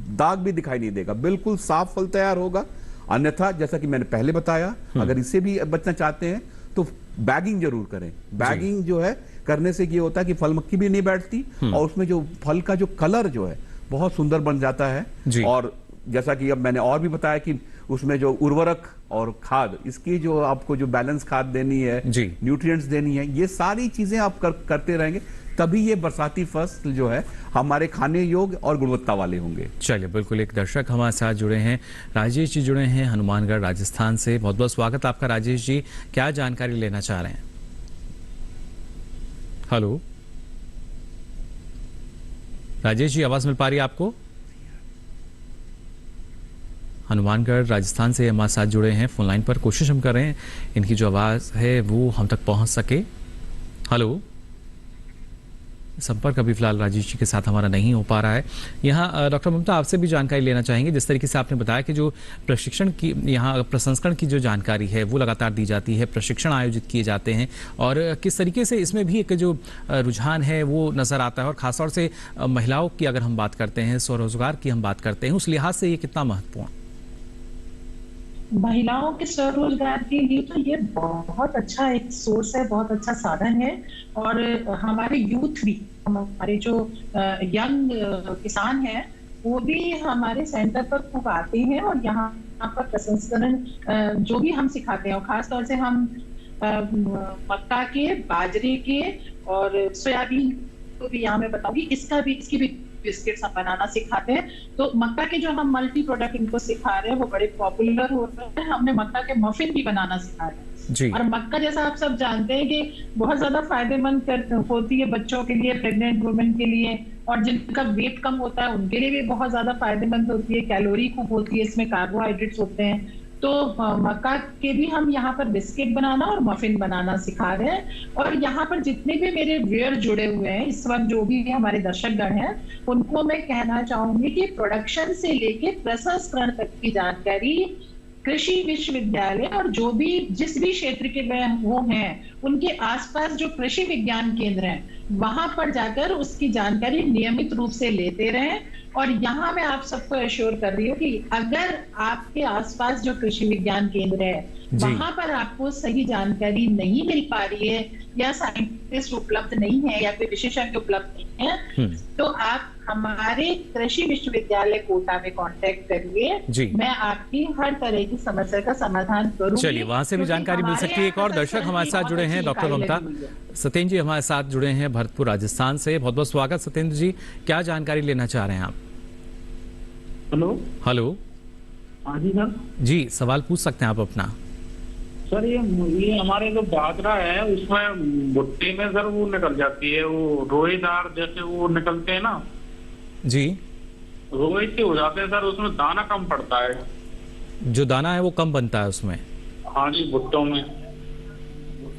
[SPEAKER 2] दाग भी दिखाई नहीं देगा, बिल्कुल साफ फल तैयार होगा। अन्यथा जैसा कि मैंने पहले बताया, अगर इससे भी बचना चाहते हैं तो बैगिंग जरूर करें। बैगिंग जो है करने से ये होता है कि फल मक्खी भी नहीं बैठती और उसमें जो फल का जो कलर जो है बहुत सुंदर बन जाता है। और जैसा कि अब मैंने और भी बताया कि उसमें जो उर्वरक और खाद, इसकी जो आपको जो बैलेंस खाद देनी है, न्यूट्रिएंट्स देनी है, ये सारी चीजें आप करते रहेंगे, तभी ये बरसाती फसल जो है हमारे खाने योग्य और गुणवत्ता वाले होंगे।
[SPEAKER 1] चलिए, बिल्कुल एक दर्शक हमारे साथ जुड़े हैं, राजेश जी जुड़े हैं हनुमानगढ़ राजस्थान से। बहुत बहुत स्वागत आपका राजेश जी, क्या जानकारी लेना चाह रहे हैं? हेलो राजेश जी, आवाज मिल पा रही है आपको? हनुमानगढ़ राजस्थान से हमारे साथ जुड़े हैं फोन लाइन पर, कोशिश हम कर रहे हैं इनकी जो आवाज है वो हम तक पहुंच सके। हेलो, संपर्क अभी फिलहाल राजेश जी के साथ हमारा नहीं हो पा रहा है। यहाँ डॉक्टर ममता, आपसे भी जानकारी लेना चाहेंगे। जिस तरीके से आपने बताया कि जो प्रशिक्षण की, यहाँ प्रसंस्करण की जो जानकारी है वो लगातार दी जाती है, प्रशिक्षण आयोजित किए जाते हैं, और किस तरीके से इसमें भी एक जो रुझान है वो नज़र आता है, और खासतौर से महिलाओं की अगर हम बात करते हैं, स्वरोजगार की हम बात करते हैं, उस लिहाज से ये कितना महत्वपूर्ण?
[SPEAKER 4] महिलाओं के स्वरोजगार के लिए तो ये बहुत अच्छा एक सोर्स है, बहुत अच्छा साधन है। और हमारे यूथ भी, हमारे जो यंग किसान हैं वो भी हमारे सेंटर पर खूब आते हैं और यहाँ पर प्रसंस्करण जो भी हम सिखाते हैं, और खासतौर से हम मक्का के, बाजरे के और सोयाबीन को भी यहाँ मैं बताऊंगी, इसकी भी बिस्किट्स हम बनाना सिखाते हैं। तो मक्का के जो हम मल्टी प्रोडक्ट इनको सिखा रहे हैं वो बड़े पॉपुलर हो रहे हैं। हमने मक्का के मफिन भी बनाना सिखा रहे हैं। और मक्का जैसा आप सब जानते हैं कि बहुत ज्यादा फायदेमंद होती है बच्चों के लिए, प्रेग्नेंट वुमेन के लिए, और जिनका वेट कम होता है उनके लिए भी बहुत ज्यादा फायदेमंद होती है। कैलोरी खूब होती है, इसमें कार्बोहाइड्रेट्स होते हैं। तो मक्का के भी हम यहाँ पर बिस्किट बनाना और मफिन बनाना सिखा रहे हैं। और यहाँ पर जितने भी मेरे व्यूअर जुड़े हुए हैं इस वक्त, जो भी हमारे दर्शकगण हैं, उनको मैं कहना चाहूंगी कि प्रोडक्शन से लेके प्रसंस्करण तक की जानकारी कृषि विश्वविद्यालय और जो भी जिस भी क्षेत्र के वो हैं उनके आसपास जो कृषि विज्ञान केंद्र हैं वहां पर जाकर उसकी जानकारी नियमित रूप से लेते रहें। और यहाँ मैं आप सबको एश्योर कर रही हूँ कि अगर आपके आसपास जो कृषि विज्ञान केंद्र है वहां पर आपको सही जानकारी नहीं मिल पा रही है, या साइंटिस्ट उपलब्ध नहीं है, या फिर विशेषज्ञ उपलब्ध नहीं है, तो आप हमारे कृषि विश्वविद्यालय कोटा में कांटेक्ट करिए। मैं आपकी हर तरह की समस्या का समाधान करूंगी।
[SPEAKER 1] चलिए, वहां से भी जानकारी मिल सकती है। एक और दर्शक हमारे साथ जुड़े हैं, डॉक्टर ममता सत्येंद्र जी हमारे साथ जुड़े हैं भरतपुर राजस्थान से। बहुत बहुत स्वागत सत्येंद्र जी, क्या जानकारी लेना चाह रहे हैं आप? हेलो
[SPEAKER 17] हाँ जी सर।
[SPEAKER 1] जी, सवाल पूछ सकते हैं आप अपना।
[SPEAKER 17] सर ये हमारे जो बाजरा है उसमें भुट्टे में सर वो निकल जाती है, वो रोएदार जैसे वो निकलते हैं ना
[SPEAKER 1] जी,
[SPEAKER 17] रोए से हो जाते हैं सर, उसमें दाना कम पड़ता है।
[SPEAKER 1] जो दाना है वो कम बनता है उसमें?
[SPEAKER 17] हाँ जी, भुट्टों में।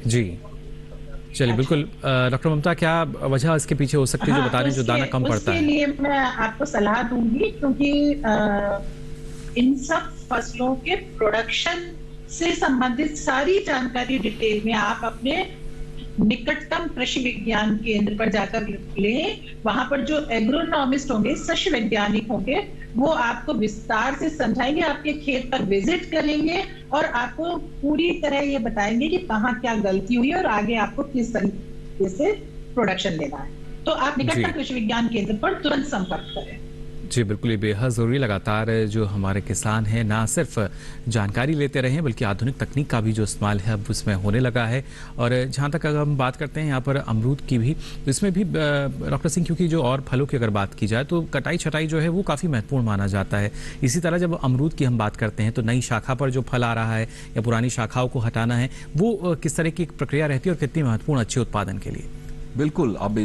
[SPEAKER 1] जी चलिए, बिल्कुल डॉक्टर ममता, क्या वजह इसके पीछे हो सकती है जो बता रहे हैं जो दाना कम पड़ता है?
[SPEAKER 4] उसके लिए मैं आपको सलाह दूंगी, क्योंकि इन सब फसलों के प्रोडक्शन से संबंधित सारी जानकारी डिटेल में आप अपने निकटतम कृषि विज्ञान केंद्र पर जाकर लें। वहां पर जो एग्रोनॉमिस्ट होंगे, कृषि वैज्ञानिक होंगे, वो आपको विस्तार से समझाएंगे, आपके खेत पर विजिट करेंगे और आपको पूरी तरह ये बताएंगे कि कहाँ क्या गलती हुई और आगे आपको किस तरीके से प्रोडक्शन लेना है। तो आप निकटतम कृषि विज्ञान केंद्र पर तुरंत संपर्क करें।
[SPEAKER 1] जी बिल्कुल, ये बेहद ज़रूरी। लगातार जो हमारे किसान हैं ना सिर्फ जानकारी लेते रहे हैं बल्कि आधुनिक तकनीक का भी जो इस्तेमाल है अब उसमें होने लगा है। और जहाँ तक अगर हम बात करते हैं यहाँ पर अमरूद की भी, तो इसमें भी डॉक्टर सिंह, क्योंकि जो और फलों की अगर बात की जाए तो कटाई छटाई जो है वो काफ़ी महत्वपूर्ण माना जाता है। इसी तरह जब अमरूद की हम बात करते हैं तो नई शाखा पर जो फल आ रहा है या पुरानी शाखाओं को हटाना है, वो किस तरह की प्रक्रिया रहती है और कितनी महत्वपूर्ण अच्छे उत्पादन के लिए?
[SPEAKER 2] बिल्कुल, अब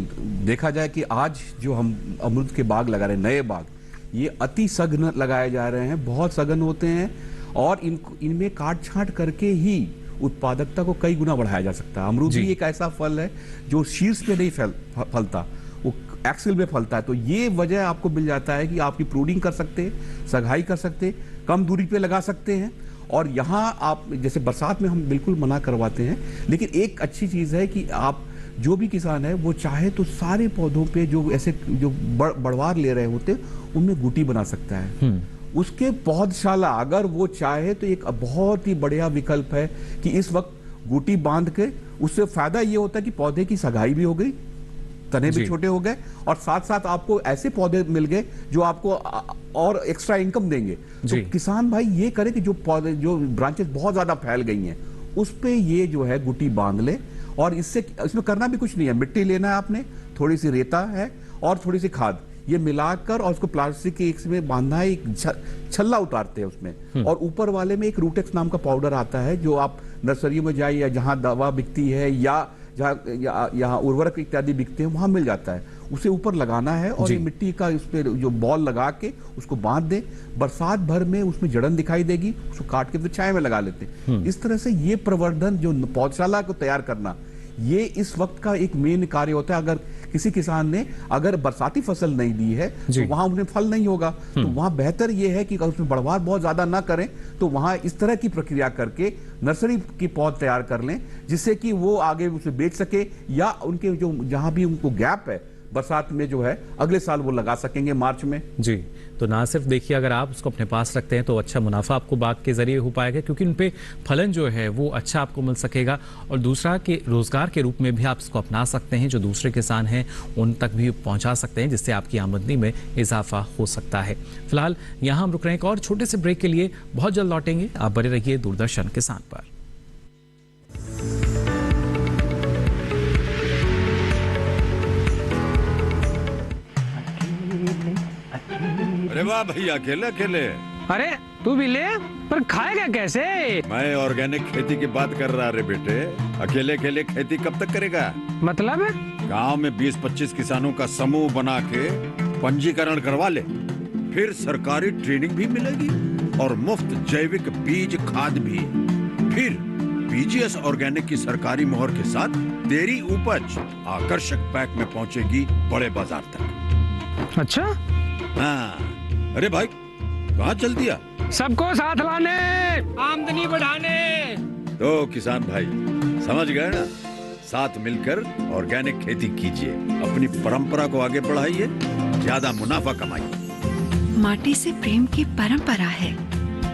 [SPEAKER 2] देखा जाए कि आज जो हम अमरूद के बाग लगा रहे हैं, नए बाग, ये अति सघन लगाए जा रहे हैं, बहुत सघन होते हैं और इनमें काट छांट करके ही उत्पादकता को कई गुना बढ़ाया जा सकता है। अमरूद भी एक ऐसा फल है जो शीर्ष पे नहीं फलता, वो एक्सिल में फलता है। तो ये वजह आपको मिल जाता है कि आपकी प्रूनिंग कर सकते हैं, सगाई कर सकते हैं, कम दूरी पे लगा सकते हैं। और यहाँ आप जैसे बरसात में हम बिल्कुल मना करवाते हैं, लेकिन एक अच्छी चीज़ है कि आप जो भी किसान है वो चाहे तो सारे पौधों पे जो ऐसे जो बढ़वार ले रहे होते उनमें गुटी बना सकता है। उसके पौधशाला अगर वो चाहे तो एक बहुत ही बढ़िया विकल्प है कि इस वक्त गुटी बांध के, उससे फायदा ये होता है कि पौधे की सगाई भी हो गई, तने भी छोटे हो गए और साथ साथ आपको ऐसे पौधे मिल गए जो आपको और एक्स्ट्रा इनकम देंगे। तो किसान भाई ये करे कि जो पौधे, जो ब्रांचेस बहुत ज्यादा फैल गई हैं, उस पे ये जो है गुटी बांध ले। और इसमें करना भी कुछ नहीं है, मिट्टी लेना है आपने, थोड़ी सी रेता है और थोड़ी सी खाद, ये मिलाकर और उसको प्लास्टिक के में बांधना है। एक छल्ला उतारते हैं उसमें और ऊपर वाले में एक रूटेक्स नाम का पाउडर आता है जो आप नर्सरियों में जाइए या जहाँ दवा बिकती है या जहाँ यहाँ उर्वरक इत्यादि बिकते हैं वहां मिल जाता है, उसे ऊपर लगाना है और ये मिट्टी का उस पर जो बॉल लगा के उसको बांध दे। बरसात भर में उसमें जड़न दिखाई देगी, उसको काट के फिर छाया में लगा लेते हैं। इस तरह से ये प्रवर्धन जो पौधशाला को तैयार करना, ये इस वक्त का एक मेन कार्य होता है। अगर किसी किसान ने अगर बरसाती फसल नहीं दी है तो वहां उन्हें फल नहीं होगा, तो वहां बेहतर ये है कि उसमें बढ़वार बहुत ज्यादा ना करें, तो वहां इस तरह की प्रक्रिया करके नर्सरी की पौध तैयार कर लें जिससे कि वो आगे उसे बेच सके या उनके जो जहां भी उनको गैप है बरसात में जो है अगले साल वो लगा सकेंगे मार्च में।
[SPEAKER 1] जी, तो ना सिर्फ देखिए अगर आप उसको अपने पास रखते हैं तो अच्छा मुनाफा आपको बाग के जरिए हो पाएगा, क्योंकि उन पे फलन जो है वो अच्छा आपको मिल सकेगा, और दूसरा कि रोजगार के रूप में भी आप इसको अपना सकते हैं, जो दूसरे किसान हैं उन तक भी पहुंचा सकते हैं, जिससे आपकी आमदनी में इजाफा हो सकता है। फिलहाल यहाँ हम रुक रहे हैं एक और छोटे से ब्रेक के लिए, बहुत जल्द लौटेंगे। आप बने रहिए दूरदर्शन किसान पर।
[SPEAKER 16] अरे वाह भैया, अकेले अकेले।
[SPEAKER 18] अरे तू भी ले, पर खाएगा कैसे?
[SPEAKER 16] मैं ऑर्गेनिक खेती की बात कर रहा रे बेटे। अकेले अकेले खेती कब तक करेगा?
[SPEAKER 18] मतलब
[SPEAKER 16] गांव में 20-25 किसानों का समूह बना के पंजीकरण करवा ले, फिर सरकारी ट्रेनिंग भी मिलेगी और मुफ्त जैविक बीज खाद भी। फिर पीजीएस ऑर्गेनिक की सरकारी मोहर के साथ तेरी उपज आकर्षक पैक में पहुंचेगी बड़े बाजार तक।
[SPEAKER 18] अच्छा?
[SPEAKER 16] हाँ। अरे भाई कहाँ चल दिया?
[SPEAKER 18] सबको साथ लाने, आमदनी बढ़ाने।
[SPEAKER 16] तो किसान भाई समझ गए ना, साथ मिलकर ऑर्गेनिक खेती कीजिए, अपनी परंपरा को आगे बढ़ाइए, ज्यादा मुनाफा कमाइए।
[SPEAKER 14] माटी से प्रेम की परंपरा है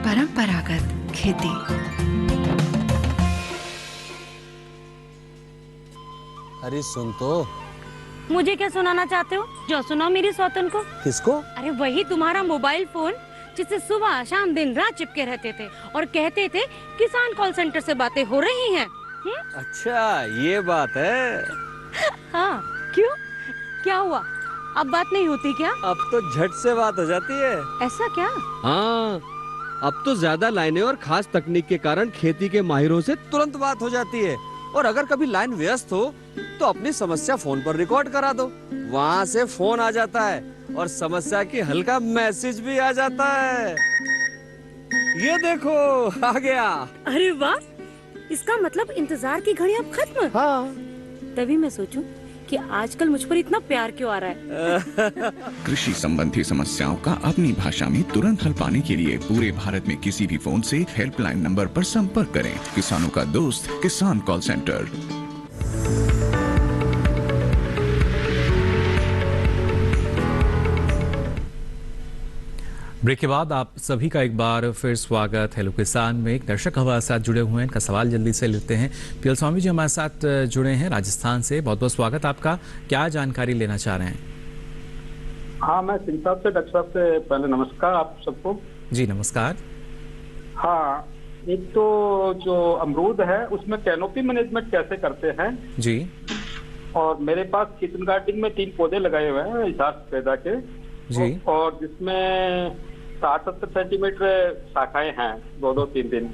[SPEAKER 14] परंपरागत खेती।
[SPEAKER 10] अरे सुन तो।
[SPEAKER 19] मुझे क्या सुनाना चाहते हो? जो सुनाओ मेरी सौतन को।
[SPEAKER 10] किसको?
[SPEAKER 19] अरे वही तुम्हारा मोबाइल फोन जिससे सुबह शाम दिन रात चिपके रहते थे और कहते थे किसान कॉल सेंटर से बातें हो रही हैं।
[SPEAKER 10] अच्छा ये बात है।
[SPEAKER 19] हाँ, क्यों? क्या हुआ? अब बात नहीं होती क्या?
[SPEAKER 10] अब तो झट से बात हो जाती है।
[SPEAKER 19] ऐसा क्या?
[SPEAKER 10] हाँ, अब तो ज्यादा लाइनें और खास तकनीक के कारण खेती के माहिरों से तुरंत बात हो जाती है। और अगर कभी लाइन व्यस्त हो तो अपनी समस्या फोन पर रिकॉर्ड करा दो, वहाँ से फोन आ जाता है और समस्या की हल का मैसेज भी आ जाता है। ये देखो आ गया।
[SPEAKER 19] अरे वाह, इसका मतलब इंतजार की घड़ी अब खत्म।
[SPEAKER 10] हाँ।
[SPEAKER 19] तभी मैं सोचूं कि आजकल मुझ पर इतना प्यार क्यों आ रहा है।
[SPEAKER 20] कृषि संबंधी समस्याओं का अपनी भाषा में तुरंत हल पाने के लिए पूरे भारत में किसी भी फोन से हेल्पलाइन नंबर पर संपर्क करें। किसानों का दोस्त किसान कॉल सेंटर।
[SPEAKER 1] ब्रेक के बाद आप सभी का एक बार फिर स्वागत। हेलो किसान में एक दर्शक हमारे साथ जुड़े हुए हैं, इनका सवाल जल्दी से लेते हैं। पीएल स्वामी जी हमारे साथ जुड़े हैं राजस्थान से, बहुत बहुत स्वागत आपका। क्या जानकारी लेना चाह रहे हैं?
[SPEAKER 12] हाँ, मैं सिंह साहब से, डॉक्टर साहब से पहले नमस्कार आप सबको।
[SPEAKER 1] जी नमस्कार।
[SPEAKER 12] हाँ, एक तो जो अमरूद है उसमें कैनोपी मैनेजमेंट कैसे करते हैं
[SPEAKER 1] जी।
[SPEAKER 12] और मेरे पास किचन गार्डनिंग में 3 पौधे लगाए हुए हैं इजाज पैदा के
[SPEAKER 1] जी।
[SPEAKER 12] और जिसमें 60-70 सेंटीमीटर शाखाएं हैं, 2-2, 3-3।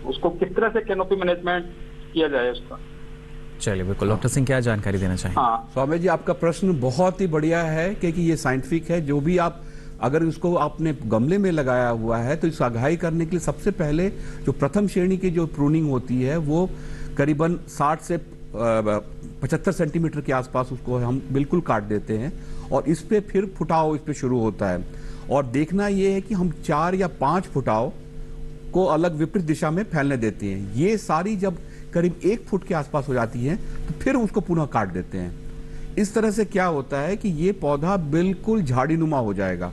[SPEAKER 12] उसको किस तरह से कैनोपी मैनेजमेंट किया जाए उसका?
[SPEAKER 1] चलिए बिल्कुल, डॉक्टर सिंह क्या जानकारी देना चाहेंगे?
[SPEAKER 2] हाँ स्वामी जी, आपका प्रश्न बहुत ही बढ़िया है क्योंकि ये साइंटिफिक है। जो भी आप अगर उसको आपने गमले में लगाया हुआ है तो इस आगाही करने के लिए सबसे पहले जो प्रथम श्रेणी की जो प्रूनिंग होती है वो करीबन 60 से 75 सेंटीमीटर के आसपास उसको हम बिल्कुल काट देते हैं और इस पे फिर फुटाव इस पे शुरू होता है। और देखना ये है कि हम 4 या 5 फुटाव को अलग विपरीत दिशा में फैलने देते हैं। ये सारी जब करीब 1 फुट के आसपास हो जाती है तो फिर उसको पुनः काट देते हैं। इस तरह से क्या होता है कि ये पौधा बिल्कुल झाड़ीनुमा हो जाएगा,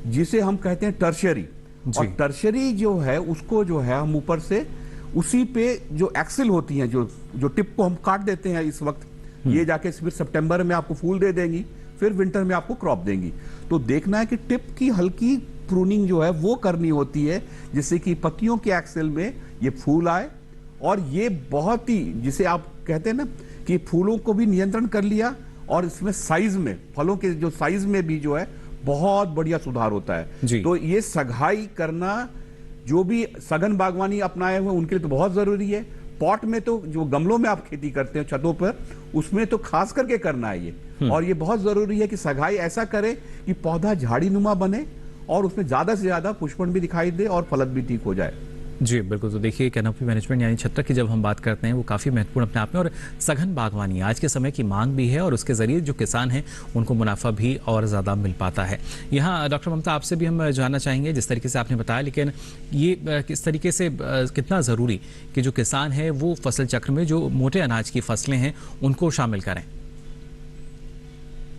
[SPEAKER 2] जिसे हम कहते हैं टर्शियरी। और टर्शियरी जो है उसको जो है हम ऊपर से उसी पे जो एक्सिल होती हैं, जो टिप को हम काट देते हैं इस वक्त, ये जाके फिर सितंबर में आपको फूल दे देंगी, फिर विंटर में आपको क्रॉप देंगी। तो देखना है कि टिप की हल्की प्रूनिंग जो है वो करनी होती है जिससे कि पत्तियों के एक्सिल में ये फूल आए। और ये बहुत ही, जिसे आप कहते हैं ना कि फूलों को भी नियंत्रण कर लिया और इसमें साइज में, फलों के जो साइज में भी जो है बहुत बढ़िया सुधार होता है। तो ये सगाई करना जो भी सघन बागवानी अपनाए हुए उनके लिए तो बहुत जरूरी है। पॉट में तो जो गमलों में आप खेती करते हैं छतों पर, उसमें तो खास करके करना है ये। और ये बहुत जरूरी है कि सगाई ऐसा करे कि पौधा झाड़ीनुमा बने और उसमें ज्यादा से ज्यादा पुष्पन भी दिखाई दे और फलत भी ठीक हो जाए।
[SPEAKER 1] जी बिल्कुल। तो देखिए, कैनोपी मैनेजमेंट यानी छत्तर की जब हम बात करते हैं वो काफ़ी महत्वपूर्ण अपने आप में, और सघन बागवानी आज के समय की मांग भी है और उसके जरिए जो किसान हैं उनको मुनाफा भी और ज़्यादा मिल पाता है। यहाँ डॉक्टर ममता, आपसे भी हम जानना चाहेंगे, जिस तरीके से आपने बताया, लेकिन ये किस तरीके से कितना ज़रूरी कि जो किसान है वो फसल चक्र में जो मोटे अनाज की फसलें हैं उनको शामिल करें?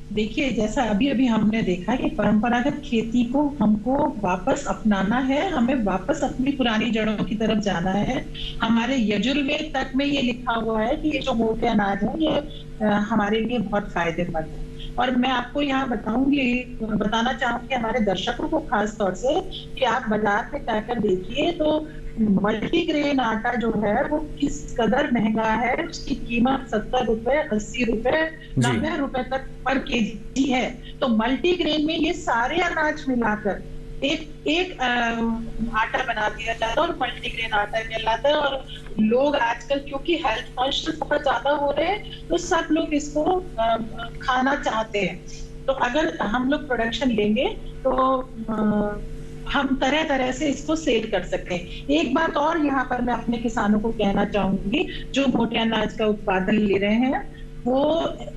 [SPEAKER 4] देखिए, जैसा अभी अभी हमने देखा कि परंपरागत खेती को हमको वापस अपनाना है, हमें वापस अपनी पुरानी जड़ों की तरफ जाना है। हमारे यजुर्वेद तक में ये लिखा हुआ है कि ये जो मोटे अनाज है ये हमारे लिए बहुत फायदेमंद है। और मैं आपको यहाँ बताना चाहूंगी हमारे दर्शकों को खास तौर से कि आप बाजार में जाकर देखिए तो मल्टीग्रेन आटा जो है वो किस कदर महंगा है। उसकी कीमत 70 रुपए, 80 रुपए, 90 रुपए तक पर केजी है। तो मल्टीग्रेन में ये सारे अनाज मिलाकर एक आटा बना दिया जाता है और मल्टीग्रेन आटा कहलाता है। और लोग आजकल क्योंकि हेल्थ कॉन्शियस बहुत ज्यादा हो रहे हैं तो सब लोग इसको खाना चाहते हैं। तो अगर हम लोग प्रोडक्शन लेंगे तो हम तरह तरह से इसको सेल कर सकते हैं। एक बात और यहाँ पर मैं अपने किसानों को कहना चाहूंगी, जो मोटे अनाज का उत्पादन ले रहे हैं वो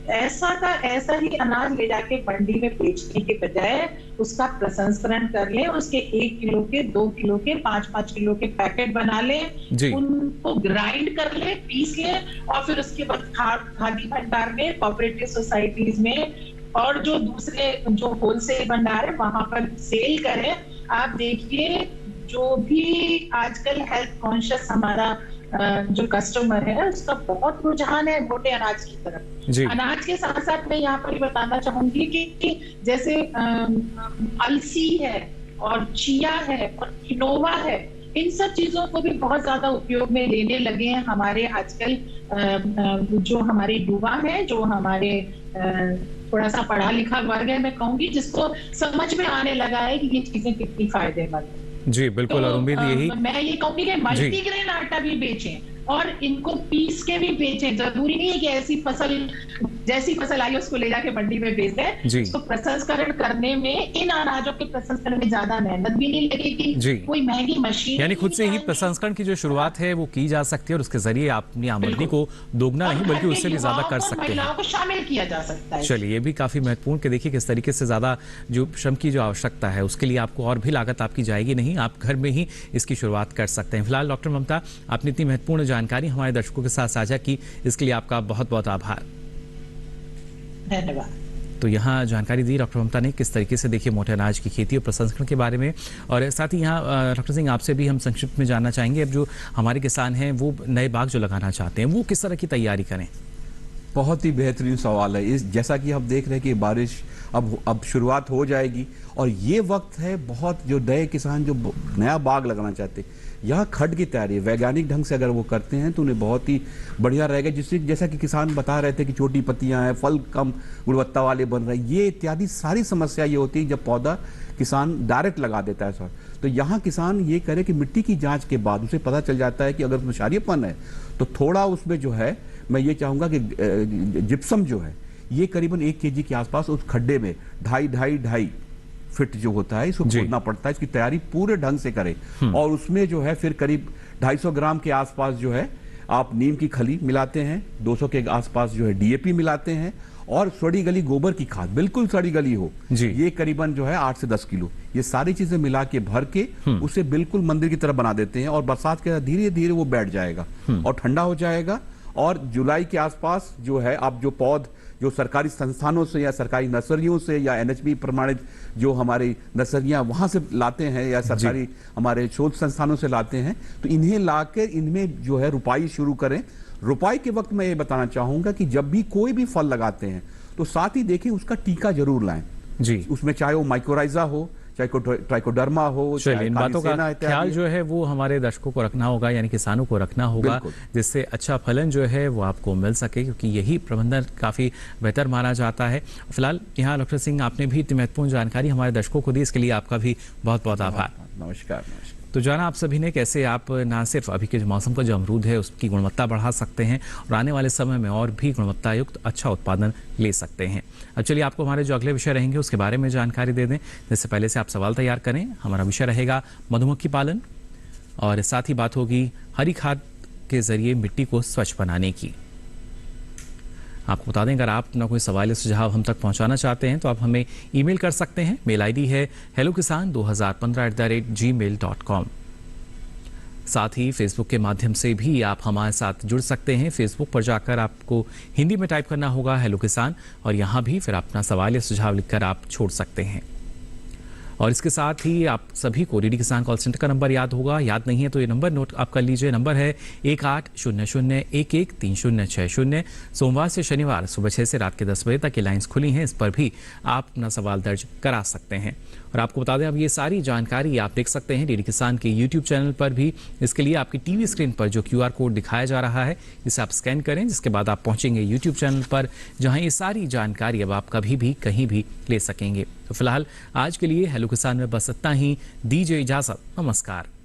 [SPEAKER 4] ऐसा ही अनाज ले जाके मंडी में बेचने के बजाय उसका प्रसंस्करण कर ले, उसके 1 किलो के, 2 किलो के, 5-5 किलो के पैकेट बना ले, उनको ग्राइंड कर ले, पीस ले और फिर उसके बाद खादी भंडार में, कोऑपरेटिव सोसाइटीज में और जो दूसरे जो होलसेल भंडार है वहां पर सेल करें। आप देखिए, जो भी आजकल हेल्थ कॉन्शियस हमारा जो कस्टमर है उसका बहुत रुझान है मोटे अनाज की तरफ। अनाज के साथ साथ मैं यहाँ पर बताना चाहूंगी कि जैसे अलसी है और चिया है और किनोवा है, इन सब चीजों को भी बहुत ज्यादा उपयोग में लेने लगे हैं हमारे आजकल जो हमारे युवा है, जो हमारे थोड़ा सा पढ़ा लिखा वर्ग है, मैं कहूंगी, जिसको समझ में आने लगा है कि ये चीजें कितनी फायदेमंद है।
[SPEAKER 1] जी बिल्कुल। और उम्मीद यही
[SPEAKER 4] मैं ये कहूंगी कि मल्टीग्रेन आटा भी बेचें और इनको पीस के भी बेचें। जरूरी नहीं है कि जैसी फसल आई उसको ले जाके मंडी में बेच दें। इसको प्रसंस्करण करने में, इन अनाजों के प्रसंस्करण में ज्यादा मेहनत भी नहीं लगेगी, कोई महंगी मशीन,
[SPEAKER 1] यानी खुद से ही प्रसंस्करण की जो शुरुआत है वो की जा सकती है और उसके जरिए आप अपनी आमदनी को दोगुना नहीं बल्कि उससे भी ज्यादा कर सकते हैं।
[SPEAKER 4] महिलाओं को शामिल किया जा सकता है।
[SPEAKER 1] चलिए, ये भी काफी महत्वपूर्ण कि देखिए किस तरीके से ज्यादा जो श्रम की जो आवश्यकता है उसके लिए आपको और भी लागत आपकी जाएगी नहीं, आप घर में ही इसकी शुरुआत कर सकते हैं। फिलहाल डॉक्टर ममता, आपने इतनी महत्वपूर्ण जानकारी हमारे दर्शकों के साथ साझा की, इसके लिए आपका बहुत बहुत आभार।
[SPEAKER 4] धन्यवाद।
[SPEAKER 1] तो यहाँ जानकारी दी डॉक्टर ममता ने किस तरीके से देखिए मोटे अनाज की खेती और प्रसंस्करण के बारे में। और साथ ही यहाँ डॉक्टर सिंह, आपसे भी हम संक्षिप्त में जानना चाहेंगे, अब जो हमारे किसान हैं वो नए बाग जो लगाना चाहते हैं वो किस तरह की तैयारी करें?
[SPEAKER 2] बहुत ही बेहतरीन सवाल है। इस जैसा कि हम देख रहे हैं कि बारिश अब शुरुआत हो जाएगी और ये वक्त है बहुत, जो नए किसान जो नया बाग लगाना चाहते हैं, यहाँ खड की तैयारी वैज्ञानिक ढंग से अगर वो करते हैं तो उन्हें बहुत ही बढ़िया रहेगा। जिससे जैसा कि किसान बता रहे थे कि छोटी पत्तियां हैं, फल कम गुणवत्ता वाले बन रहे हैं, ये इत्यादि सारी समस्या ये होती है जब पौधा किसान डायरेक्ट लगा देता है सर। तो यहाँ किसान ये करे कि मिट्टी की जांच के बाद उसे पता चल जाता है कि अगर उसमें क्षारीयपन है तो थोड़ा उसमें जो है, मैं ये चाहूँगा कि जिप्सम जो है ये करीबन 1 kg के आसपास उस खड्डे में 2.5 फीट जो होता है इसको खोदना पड़ता है। इसकी तैयारी पूरे ढंग से करें और उसमें जो है फिर करीब 250 ग्राम के आसपास जो है आप नीम की खली मिलाते हैं, 200 के आसपास जो है DAP मिलाते हैं और सड़ी गली गोबर की खाद, बिल्कुल सड़ी गली हो, ये करीबन जो है 8 से 10 किलो, ये सारी चीजें मिला के भर के उसे बिल्कुल मंदिर की तरह बना देते हैं और बरसात के धीरे धीरे वो बैठ जाएगा और ठंडा हो जाएगा। और जुलाई के आसपास जो है आप जो पौध जो सरकारी संस्थानों से या सरकारी नर्सरियों से या NHB प्रमाणित जो हमारी नर्सरियां वहां से लाते हैं या सरकारी हमारे शोध संस्थानों से लाते हैं, तो इन्हें लाकर इनमें जो है रुपाई शुरू करें। रुपाई के वक्त मैं ये बताना चाहूंगा कि जब भी कोई भी फल लगाते हैं तो साथ ही देखें उसका टीका जरूर लाएं जी, उसमें चाहे वो माइकोराइजा हो, चाहे ट्राइकोडर्मा हो।
[SPEAKER 1] इन बातों का ख्याल जो है वो हमारे दर्शकों को रखना होगा, यानी किसानों को रखना होगा, जिससे अच्छा फलन जो है वो आपको मिल सके, क्योंकि यही प्रबंधन काफी बेहतर माना जाता है। फिलहाल यहाँ डॉक्टर सिंह आपने भी इतनी महत्वपूर्ण जानकारी हमारे दर्शकों को दी, इसके लिए आपका भी बहुत बहुत आभार।
[SPEAKER 2] नमस्कार।
[SPEAKER 1] तो जाना आप सभी ने कैसे आप ना सिर्फ अभी के मौसम का जो अमरूद है उसकी गुणवत्ता बढ़ा सकते हैं और आने वाले समय में और भी गुणवत्ता युक्त अच्छा उत्पादन ले सकते हैं। अब चलिए आपको हमारे जो अगले विषय रहेंगे उसके बारे में जानकारी दे दें, जिससे पहले से आप सवाल तैयार करें। हमारा विषय रहेगा मधुमक्खी पालन और साथ ही बात होगी हरी खाद के जरिए मिट्टी को स्वच्छ बनाने की। आपको बता दें, अगर आप अपना कोई सवाल या सुझाव हम तक पहुंचाना चाहते हैं तो आप हमें ईमेल कर सकते हैं। मेल आईडी है hellokisan2015@gmail.com। साथ ही फेसबुक के माध्यम से भी आप हमारे साथ जुड़ सकते हैं। फेसबुक पर जाकर आपको हिंदी में टाइप करना होगा हेलो किसान और यहाँ भी फिर अपना सवाल या सुझाव लिखकर आप छोड़ सकते हैं। और इसके साथ ही आप सभी को डीडी किसान कॉल सेंटर का नंबर याद होगा, याद नहीं है तो ये नंबर नोट आप कर लीजिए। नंबर है 1800113060। सोमवार से शनिवार सुबह 6 से रात के 10 बजे तक ये लाइन्स खुली हैं, इस पर भी आप अपना सवाल दर्ज करा सकते हैं। और आपको बता दें, अब ये सारी जानकारी आप देख सकते हैं डीडी किसान के यूट्यूब चैनल पर भी। इसके लिए आपकी टीवी स्क्रीन पर जो QR कोड दिखाया जा रहा है इसे आप स्कैन करें, जिसके बाद आप पहुंचेंगे यूट्यूब चैनल पर, जहां ये सारी जानकारी अब आप कभी भी कहीं भी ले सकेंगे। तो फिलहाल आज के लिए हेलो किसान में बस इतना ही। दीजिए इजाजत, नमस्कार।